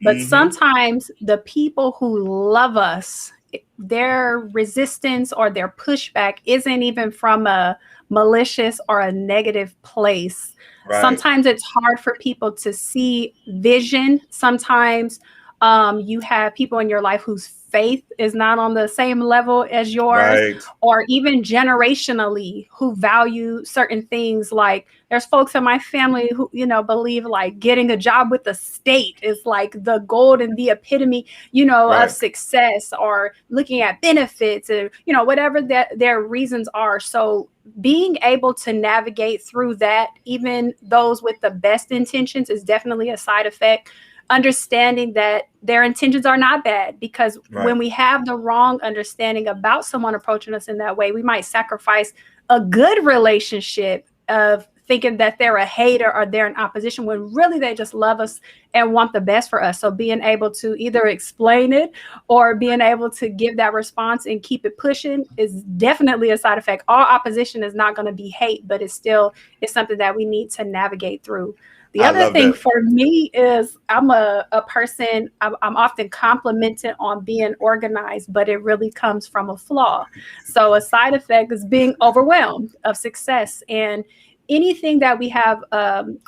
D: But sometimes the people who love us, their resistance or their pushback isn't even from a malicious or a negative place. Right. Sometimes it's hard for people to see vision. Sometimes you have people in your life whose faith is not on the same level as yours, right. Or even generationally who value certain things. Like there's folks in my family who, you know, believe like getting a job with the state is like the gold and the epitome, you know, right. of success, or looking at benefits and, you know, whatever that their reasons are. So being able to navigate through that, even those with the best intentions, is definitely a side effect. Understanding that their intentions are not bad, because right. when we have the wrong understanding about someone approaching us in that way, we might sacrifice a good relationship of thinking that they're a hater or they're in opposition, when really they just love us and want the best for us. So being able to either explain it or being able to give that response and keep it pushing is definitely a side effect. All opposition is not going to be hate, but it's something that we need to navigate through. The other thing for me is I'm a person, I'm often complimented on being organized, but it really comes from a flaw. So a side effect is being overwhelmed of success. And anything that we have,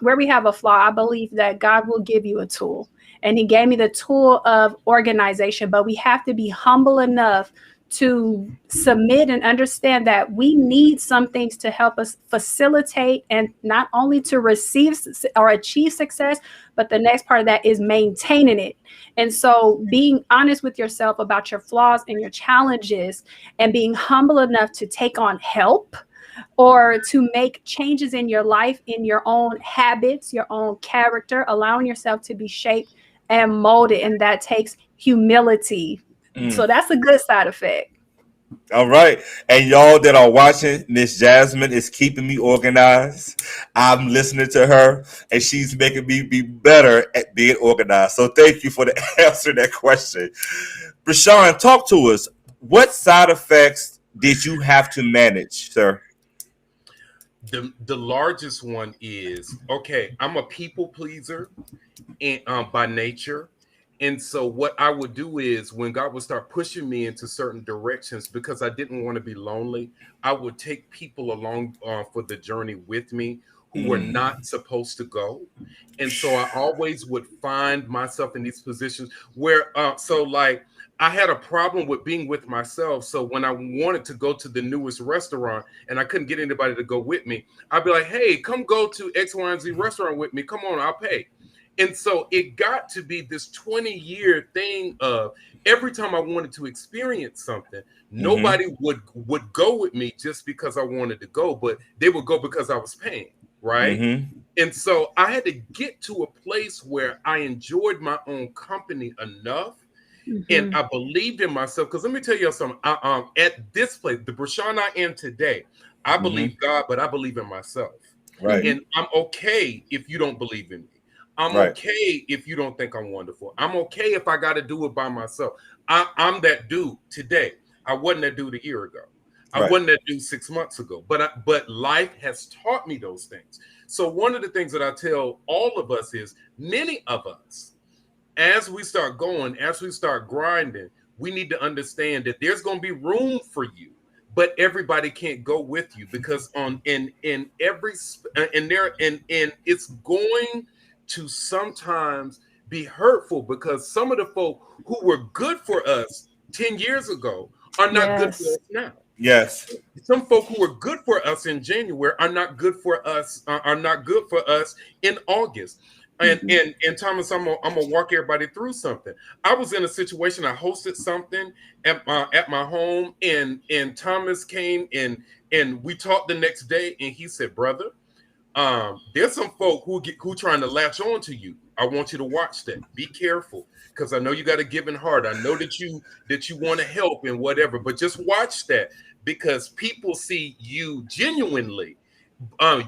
D: where we have a flaw, I believe that God will give you a tool. And he gave me the tool of organization, but we have to be humble enough to submit and understand that we need some things to help us facilitate, and not only to receive or achieve success, but the next part of that is maintaining it. And so being honest with yourself about your flaws and your challenges, and being humble enough to take on help or to make changes in your life, in your own habits, your own character, allowing yourself to be shaped and molded. And that takes humility. So that's a good side effect.
A: All right. And y'all that are watching, Miss Jasmine is keeping me organized. I'm listening to her, and she's making me be better at being organized. So thank you for the answer to that question. Brashawn, talk to us. What side effects did you have to manage, sir?
E: The largest one is, okay, I'm a people pleaser and by nature. And so what I would do is, when God would start pushing me into certain directions, because I didn't want to be lonely, I would take people along for the journey with me who were not supposed to go. And so I always would find myself in these positions where, so like, I had a problem with being with myself. So when I wanted to go to the newest restaurant and I couldn't get anybody to go with me, I'd be like, hey, come go to X, Y, and Z restaurant with me. Come on, I'll pay. And so it got to be this 20-year thing of every time I wanted to experience something, nobody would go with me just because I wanted to go, but they would go because I was paying, right? And so I had to get to a place where I enjoyed my own company enough, and I believed in myself. Because let me tell you something, at this place, the Brashawn I am today, I believe God, but I believe in myself. Right. And I'm okay if you don't believe in me. I'm okay if you don't think I'm wonderful. I'm okay if I got to do it by myself. I'm that dude today. I wasn't that dude a year ago. I wasn't that dude 6 months ago. But life has taught me those things. So one of the things that I tell all of us is, many of us, as we start going, as we start grinding, we need to understand that there's going to be room for you, but everybody can't go with you, because it's going to sometimes be hurtful, because some of the folk who were good for us 10 years ago are not good for us now.
A: Yes.
E: Some folk who were good for us in January are not good for us in August. And Thomas, I'm gonna walk everybody through something. I was in a situation. I hosted something at my home, and Thomas came and we talked the next day, and he said, "Brother, there's some folk who trying to latch on to you. I want you to watch that. Be careful, because I know you got a giving heart. I know that you want to help and whatever, but just watch that, because people see you genuinely."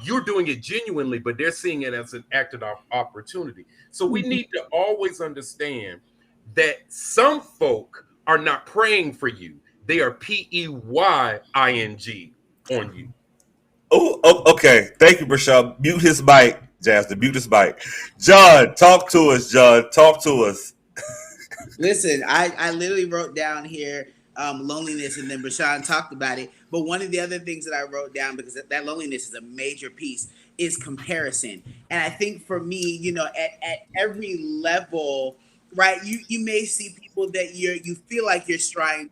E: You're doing it genuinely, but they're seeing it as an act of opportunity. So we need to always understand that some folk are not praying for you. They are PEYING on you.
A: Oh, okay. Thank you, Brashad. Mute his mic, Jasmine. Mute his mic. John, talk to us, John. Talk to us.
F: Listen, I literally wrote down here loneliness, and then Brashad talked about it. But one of the other things that I wrote down, because that loneliness is a major piece, is comparison. And I think for me, you know, at every level, right, you may see people that you feel like you're striving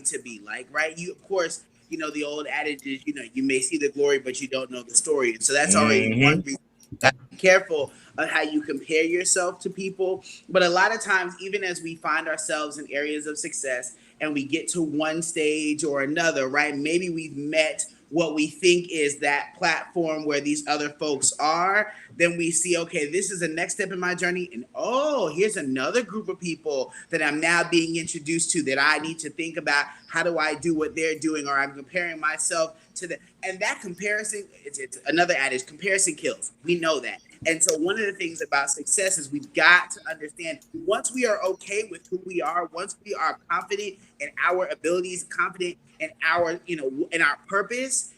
F: to be like, right? You, of course, you know, the old adage is, you know, you may see the glory, but you don't know the story. And so that's already one reason. Be careful of how you compare yourself to people. But a lot of times, even as we find ourselves in areas of success and we get to one stage or another, right? Maybe we've met what we think is that platform where these other folks are. Then we see, okay, this is the next step in my journey. And oh, here's another group of people that I'm now being introduced to that I need to think about. How do I do what they're doing? Or I'm comparing myself to them. And that comparison, it's another adage, comparison kills. We know that. And so one of the things about success is we've got to understand, once we are okay with who we are, once we are confident in our abilities, confident in our, you know, in our purpose,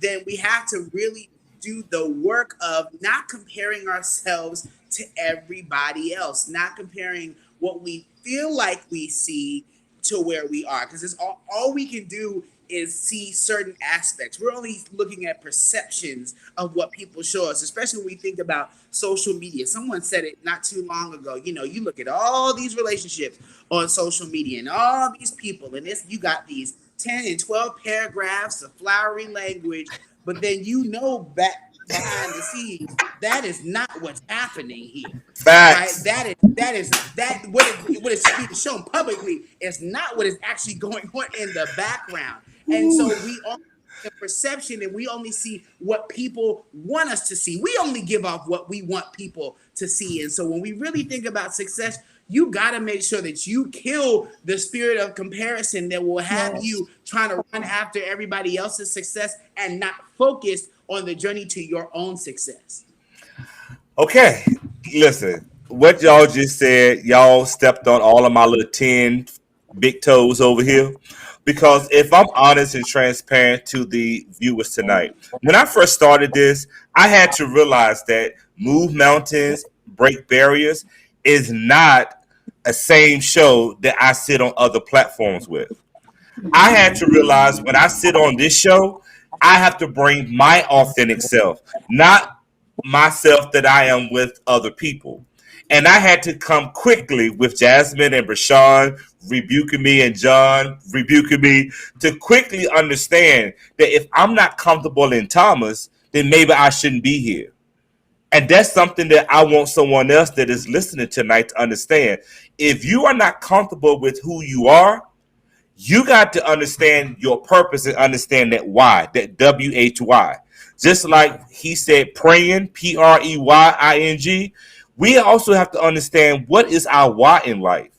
F: then we have to really do the work of not comparing ourselves to everybody else, not comparing what we feel like we see to where we are, because it's all we can do is see certain aspects. We're only looking at perceptions of what people show us, especially when we think about social media. Someone said it not too long ago. You know, you look at all these relationships on social media and all these people, and you got these 10 and 12 paragraphs of flowery language, but then you know back behind the scenes, that is not what's happening here.
A: Facts.
F: Right? What is being shown publicly is not what is actually going on in the background. And so we all have perception, and we only see what people want us to see. We only give off what we want people to see. And so when we really think about success, you got to make sure that you kill the spirit of comparison that will have you trying to run after everybody else's success and not focus on the journey to your own success.
A: Okay, listen, what y'all just said, y'all stepped on all of my little 10 big toes over here. Because if I'm honest and transparent to the viewers tonight, when I first started this, I had to realize that Move Mountains, Break Barriers is not a same show that I sit on other platforms with. I had to realize when I sit on this show, I have to bring my authentic self, not myself that I am with other people. And I had to come quickly with Jasmine and Brashad rebuking me and John rebuking me to quickly understand that if I'm not comfortable in Thomas, then maybe I shouldn't be here. And that's something that I want someone else that is listening tonight to understand. If you are not comfortable with who you are, you got to understand your purpose and understand that why, that WHY. Just like he said, praying, PREYING, we also have to understand what is our why in life.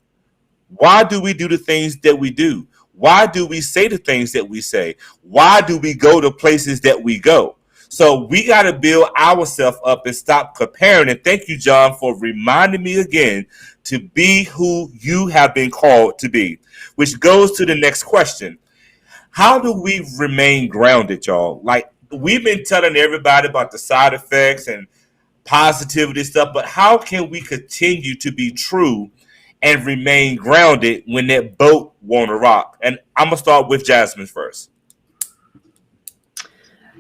A: Why do we do the things that we do? Why do we say the things that we say? Why do we go to places that we go? So we got to build ourselves up and stop comparing. And thank you, John, for reminding me again to be who you have been called to be, which goes to the next question. How do we remain grounded, y'all? Like, we've been telling everybody about the side effects and positivity stuff, but how can we continue to be true and remain grounded when that boat won't rock? And I'm gonna start with Jasmine first.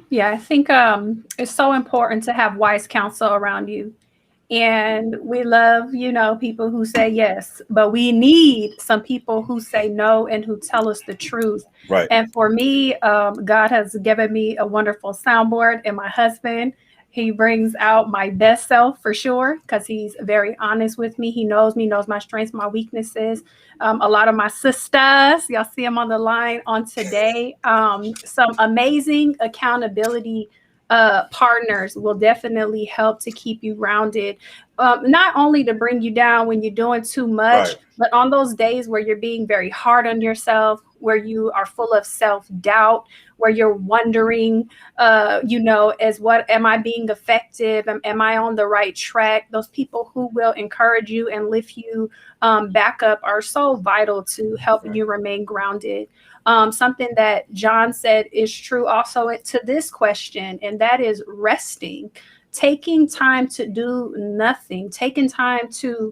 D: Yeah, I think it's so important to have wise counsel around you. And we love, people who say yes, but we need some people who say no and who tell us the truth.
A: Right.
D: And for me, God has given me a wonderful soundboard and my husband. He brings out my best self for sure because he's very honest with me. He knows me, knows my strengths, my weaknesses. A lot of my sisters, y'all see him on the line on today. Some amazing accountability partners will definitely help to keep you grounded. Not only to bring you down when you're doing too much,
A: Right.
D: but on those days where you're being very hard on yourself, where you are full of self-doubt, where you're wondering, as what am I being effective? Am I on the right track? Those people who will encourage you and lift you back up are so vital to helping you remain grounded. Something that John said is true also to this question, and that is resting. Taking time to do nothing, taking time to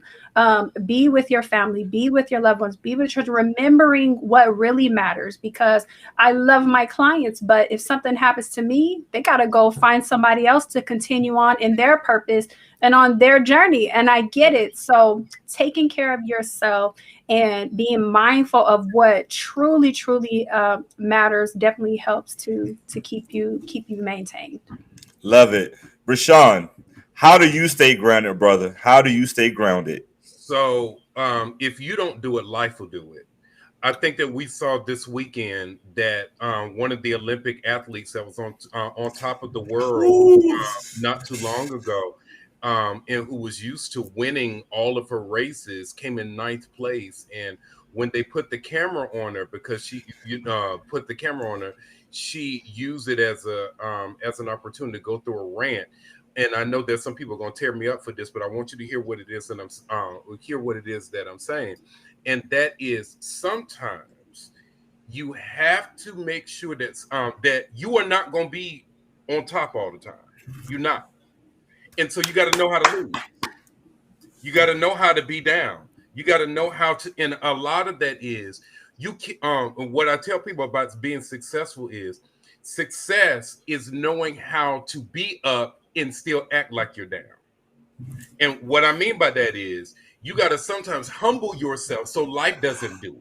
D: be with your family, be with your loved ones, be with your children, remembering what really matters. Because I love my clients, but if something happens to me, they got to go find somebody else to continue on in their purpose and on their journey. And I get it. So taking care of yourself and being mindful of what truly, truly matters definitely helps to keep you maintained.
A: Love it. Rashawn, how do you stay grounded, brother? How do you stay grounded?
E: So if you don't do it, life will do it. I think that we saw this weekend that one of the Olympic athletes that was on top of the world not too long ago, and who was used to winning all of her races, came in 9th place. And when they put the camera on her, because she put the camera on her, she used it as an opportunity to go through a rant. And I know there's some people going to tear me up for this, but I want you to hear what it is, and hear what it is that I'm saying. And that is, sometimes you have to make sure that you are not going to be on top all the time. You're not. And so you got to know how to lose. You got to know how to be down. You got to know how to, and a lot of that is, what I tell people about being successful is, success is knowing how to be up and still act like you're down. And what I mean by that is, you got to sometimes humble yourself so life doesn't do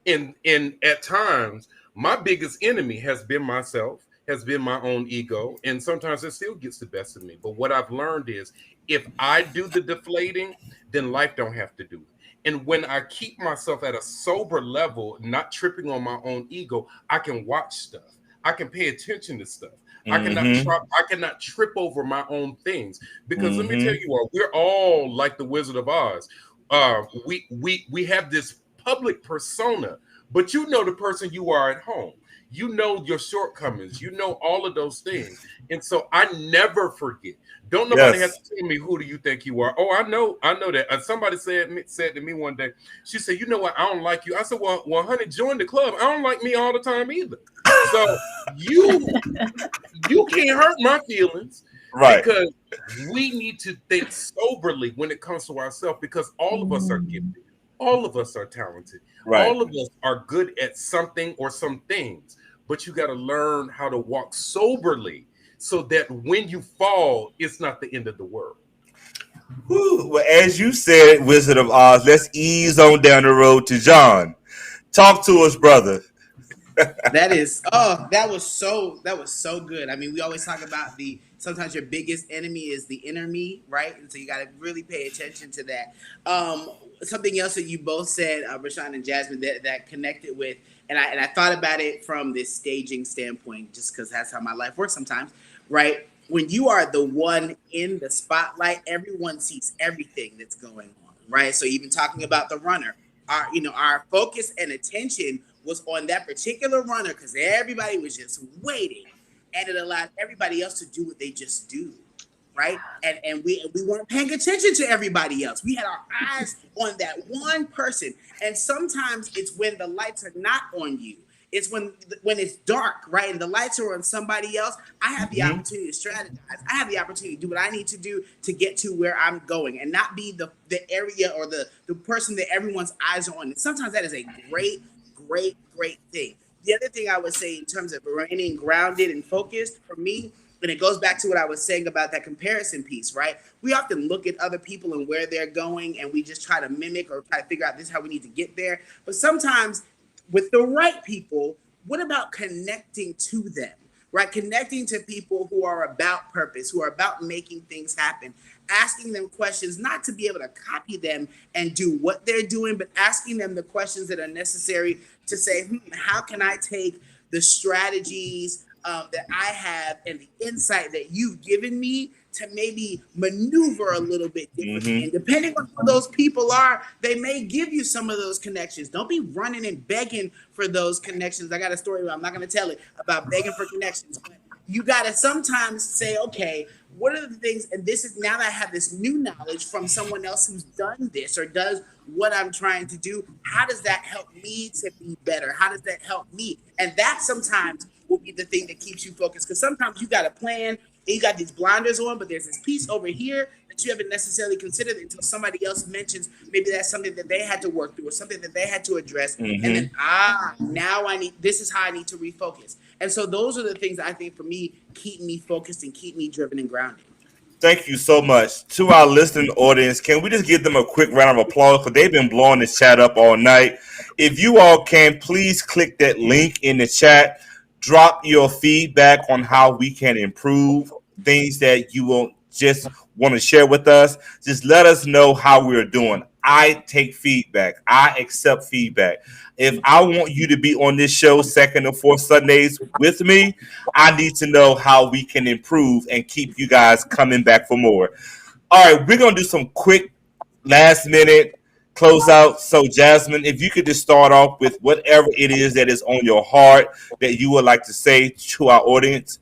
E: it. And at times, my biggest enemy has been myself, has been my own ego, and sometimes it still gets the best of me. But what I've learned is, if I do the deflating, then life don't have to do it. And when I keep myself at a sober level, not tripping on my own ego, I can watch stuff. I can pay attention to stuff. I cannot trip over my own things. Because let me tell you all, we're all like the Wizard of Oz. We have this public persona, but you know the person you are at home. You know your shortcomings. You know all of those things. And so I never forget. Don't nobody have to tell me, who do you think you are? Oh, I know that. Somebody said to me one day, she said, you know what, I don't like you. I said, well, honey, join the club. I don't like me all the time either. So you can't hurt my feelings.
A: Right.
E: Because we need to think soberly when it comes to ourselves, because all of us are gifted. All of us are talented.
A: Right.
E: All of us are good at something or some things. But you got to learn how to walk soberly so that when you fall, it's not the end of the world.
A: Well, as you said, Wizard of Oz, let's ease on down the road to John. Talk to us, brother.
F: That was so good. I mean, we always talk about sometimes your biggest enemy is the inner me, right? And so you got to really pay attention to that. Something else that you both said, Rashawn and Jasmine, that connected with, and I thought about it from this staging standpoint, just because that's how my life works sometimes, right? When you are the one in the spotlight, everyone sees everything that's going on, right? So even talking about the runner, our focus and attention was on that particular runner because everybody was just waiting, and it allowed everybody else to do what they just do, right? And we weren't paying attention to everybody else. We had our eyes on that one person. And sometimes it's when the lights are not on you. It's when it's dark, right? And the lights are on somebody else. I have the opportunity to strategize. I have the opportunity to do what I need to do to get to where I'm going and not be the area or the person that everyone's eyes are on. And sometimes that is a great thing. The other thing I would say in terms of remaining grounded and focused for me, and it goes back to what I was saying about that comparison piece, right? We often look at other people and where they're going, and we just try to mimic or try to figure out this is how we need to get there. But sometimes with the right people, what about connecting to them? right? Connecting to people who are about purpose, who are about making things happen, asking them questions, not to be able to copy them and do what they're doing, but asking them the questions that are necessary to say, how can I take the strategies that I have and the insight that you've given me to maybe maneuver a little bit differently. And depending on who those people are, they may give you some of those connections. Don't be running and begging for those connections. I got a story, I'm not going to tell it, about begging for connections. But you got to sometimes say, okay, what are the things, and this is now that I have this new knowledge from someone else who's done this or does what I'm trying to do, how does that help me to be better? How does that help me? And that sometimes will be the thing that keeps you focused, because sometimes you got a plan, you got these blinders on, but there's this piece over here that you haven't necessarily considered until somebody else mentions maybe that's something that they had to work through or something that they had to address. And then, now this is how I need to refocus. And so those are the things I think for me keep me focused and keep me driven and grounded.
A: Thank you so much. To our listening audience, can we just give them a quick round of applause, because they've been blowing this chat up all night. If you all can, please click that link in the chat. Drop your feedback on how we can improve, things that you will just want to share with us. Just let us know how we're doing. I take feedback. I accept feedback. If I want you to be on this show second and fourth Sundays with me, I need to know how we can improve and keep you guys coming back for more. All right, we're going to do some quick last minute close out. So Jasmine, if you could just start off with whatever it is that is on your heart that you would like to say to our audience.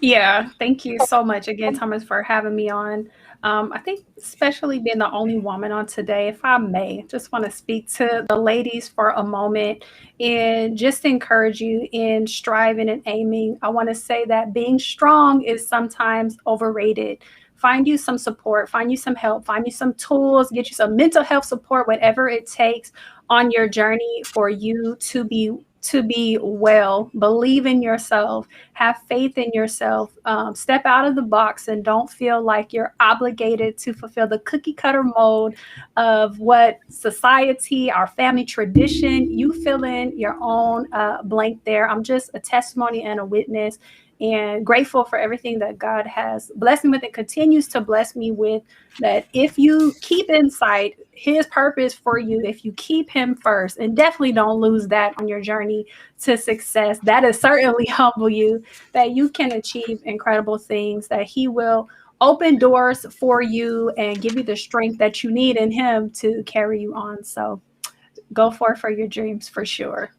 D: Yeah, thank you so much again, Thomas, for having me on. I think especially being the only woman on today, if I may, just want to speak to the ladies for a moment and just encourage you in striving and aiming. I want to say that being strong is sometimes overrated. Find you some support, find you some help, find you some tools, get you some mental health support, whatever it takes on your journey for you to be well. Believe in yourself, have faith in yourself, step out of the box, and don't feel like you're obligated to fulfill the cookie cutter mold of what society, our family tradition. You fill in your own blank there. I'm just a testimony and a witness, and grateful for everything that God has blessed me with and continues to bless me with, that if you keep in sight his purpose for you, if you keep him first, and definitely don't lose that on your journey to success, that is certainly humble you, that you can achieve incredible things, that he will open doors for you and give you the strength that you need in him to carry you on. So go for your dreams for sure.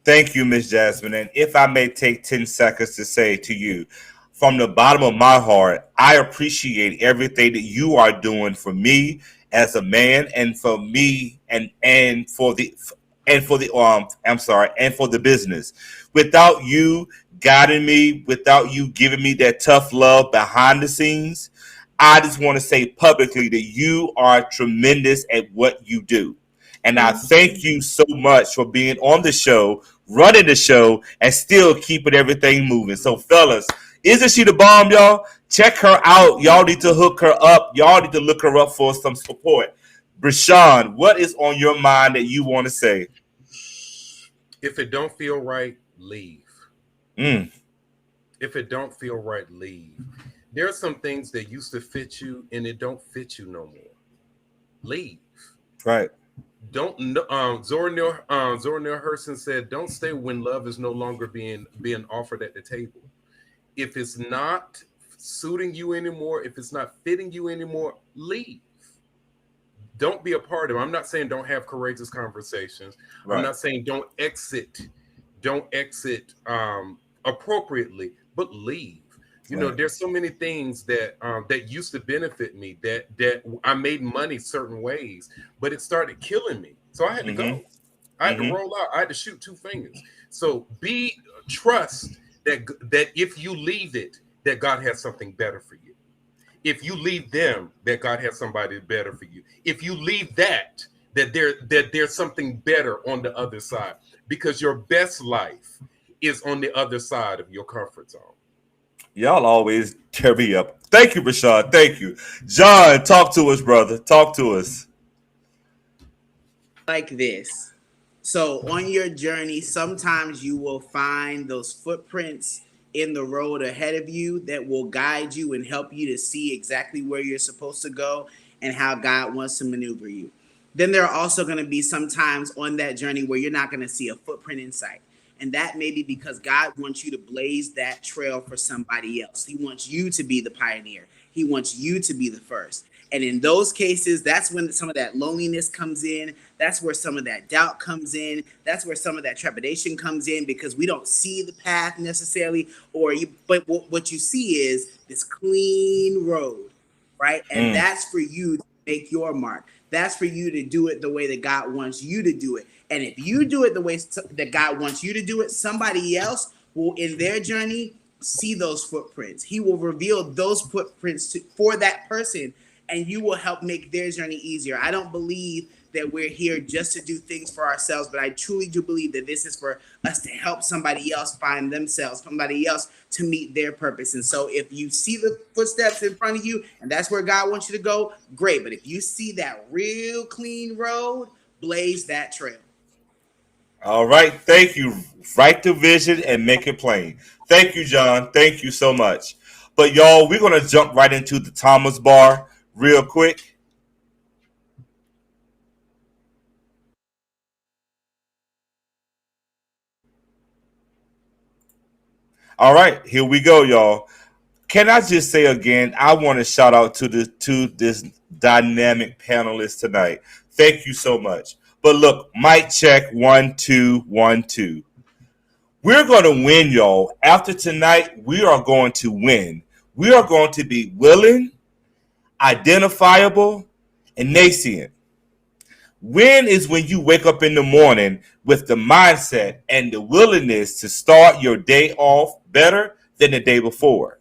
A: Thank you, Miss Jasmine. And if I may take 10 seconds to say to you, from the bottom of my heart, I appreciate everything that you are doing for me as a man, and for me and for the business. Without you guiding me, without you giving me that tough love behind the scenes, I just want to say publicly that you are tremendous at what you do. And I thank you so much for being on the show, running the show, and still keeping everything moving. So, fellas, isn't she the bomb, y'all? Check her out. Y'all need to hook her up. Y'all need to look her up for some support. Brashawn, what is on your mind that you want to say?
E: If it don't feel right, leave. If it don't feel right, leave. There are some things that used to fit you and it don't fit you no more. Leave.
A: Right.
E: Don't Zora Neale Hurston said, don't stay when love is no longer being offered at the table. If it's not suiting you anymore, if it's not fitting you anymore, leave. Don't be a part of it. I'm not saying don't have courageous conversations. Right. I'm not saying don't exit appropriately, but leave. You know, there's so many things that that used to benefit me, that I made money certain ways, but it started killing me. So I had to go. I had to roll out. I had to shoot two fingers. So trust that if you leave it, that God has something better for you. If you leave them, that God has somebody better for you. If you leave that there's something better on the other side, because your best life is on the other side of your comfort zone.
A: Y'all always tear me up. Thank you, Rashad. Thank you. John, talk to us, brother. Talk to us.
F: Like this. So on your journey, sometimes you will find those footprints in the road ahead of you that will guide you and help you to see exactly where you're supposed to go and how God wants to maneuver you. Then there are also going to be some times on that journey where you're not going to see a footprint in sight. And that may be because God wants you to blaze that trail for somebody else. He wants you to be the pioneer. He wants you to be the first. And in those cases, that's when some of that loneliness comes in. That's where some of that doubt comes in. That's where some of that trepidation comes in, because we don't see the path necessarily, but what you see is this clean road, right? And that's for you to make your mark. That's for you to do it the way that God wants you to do it. And if you do it the way that God wants you to do it, somebody else will, in their journey, see those footprints. He will reveal those footprints for that person, and you will help make their journey easier. I don't believe that we're here just to do things for ourselves, but I truly do believe that this is for us to help somebody else find themselves, somebody else to meet their purpose. And so if you see the footsteps in front of you and that's where God wants you to go, great. But if you see that real clean road, blaze that trail.
A: All right. Thank you. Write the vision and make it plain. Thank you, John. Thank you so much. But y'all, we're going to jump right into the Thomas Bar real quick. All right, here we go, y'all. Can I just say again, I want to shout out to this dynamic panelist tonight. Thank you so much. But look, mic check 1 2 1 2. We're going to win, y'all. After tonight, we are going to win. We are going to be willing, identifiable, and nascent. Win is when you wake up in the morning with the mindset and the willingness to start your day off better than the day before.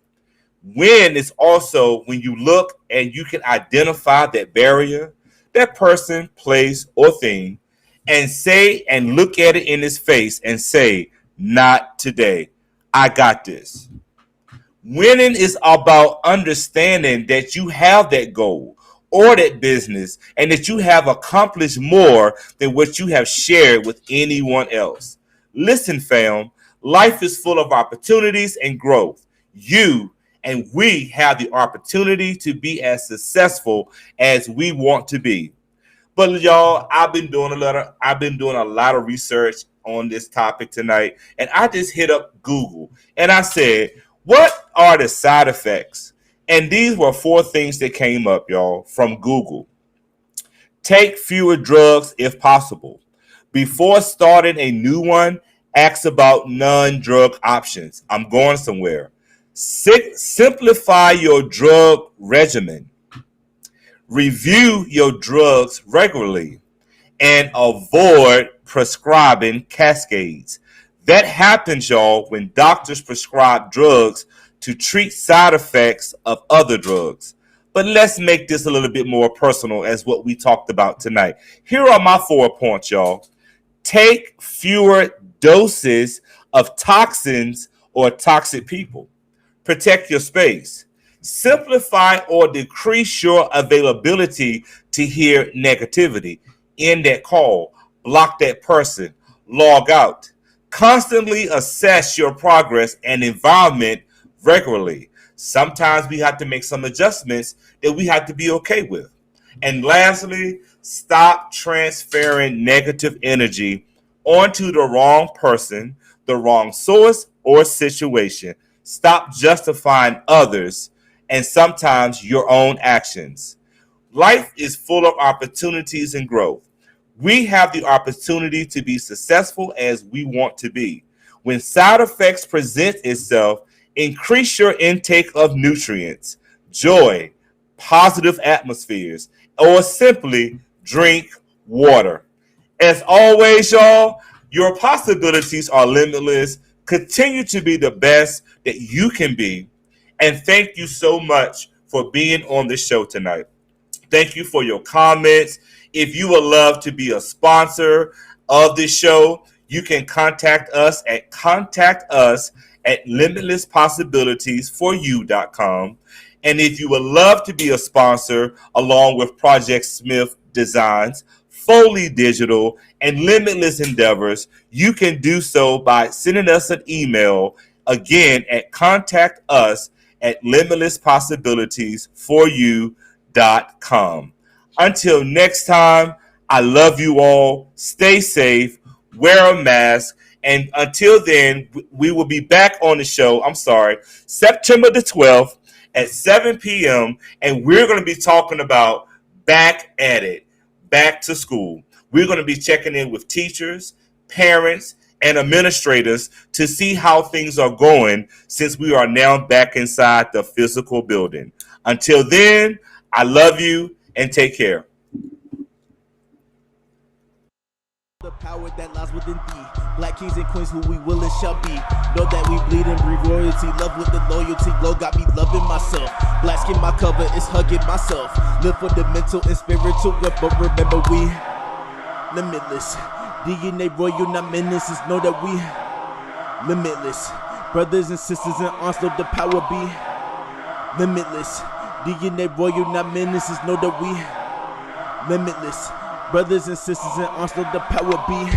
A: Win is also when you look and you can identify that barrier, that person, place, or thing, and say and look at it in his face and say, not today. I got this. Winning is about understanding that you have that goal or that business and that you have accomplished more than what you have shared with anyone else. Listen, fam, life is full of opportunities and growth. You and we have the opportunity to be as successful as we want to be. But y'all, I've been doing a lot of research on this topic tonight, and I just hit up Google and I said, what are the side effects? And these were 4 things that came up, y'all, from Google. Take fewer drugs if possible. Before starting a new one, ask about non-drug options. I'm going somewhere. Simplify your drug regimen. Review your drugs regularly and avoid prescribing cascades. That happens, y'all, when doctors prescribe drugs to treat side effects of other drugs. But let's make this a little bit more personal as what we talked about tonight. Here are my 4 points, y'all. Take fewer doses of toxins or toxic people. Protect your space. Simplify or decrease your availability to hear negativity. End that call. Block that person. Log out. Constantly assess your progress and environment regularly. Sometimes we have to make some adjustments that we have to be okay with. And lastly, stop transferring negative energy onto the wrong person, the wrong source or situation. Stop justifying others and sometimes your own actions. Life is full of opportunities and growth. We have the opportunity to be successful as we want to be. When side effects present itself, increase your intake of nutrients, joy, positive atmospheres, or simply drink water. As always, y'all, your possibilities are limitless. Continue to be the best that you can be. And thank you so much for being on the show tonight. Thank you for your comments. If you would love to be a sponsor of this show, you can contact us at limitlesspossibilitiesforyou.com. And if you would love to be a sponsor along with Project Smith designs, Foley Digital, and limitless endeavors, you can do so by sending us an email again at contactus@limitlesspossibilitiesforyou.com. Until next time, I love you all. Stay safe, wear a mask, and until then, we will be back on the show, September the 12th at 7 p.m., and we're going to be talking about back at it, back to school. We're going to be checking in with teachers, parents, and administrators to see how things are going since we are now back inside the physical building. Until then, I love you and take care.
B: The power that lies within thee. Black kings and queens who we will and shall be. Know that we bleed and breathe royalty. Love with the loyalty. Glow got me loving myself. Black skin my cover is hugging myself. Live for the mental and spiritual. But remember we limitless. DNA royal, not menaces. Know that we limitless. Brothers and sisters in arms, know the power be limitless. DNA royal, not menaces. Know that we limitless. Brothers and sisters in arms, know the power be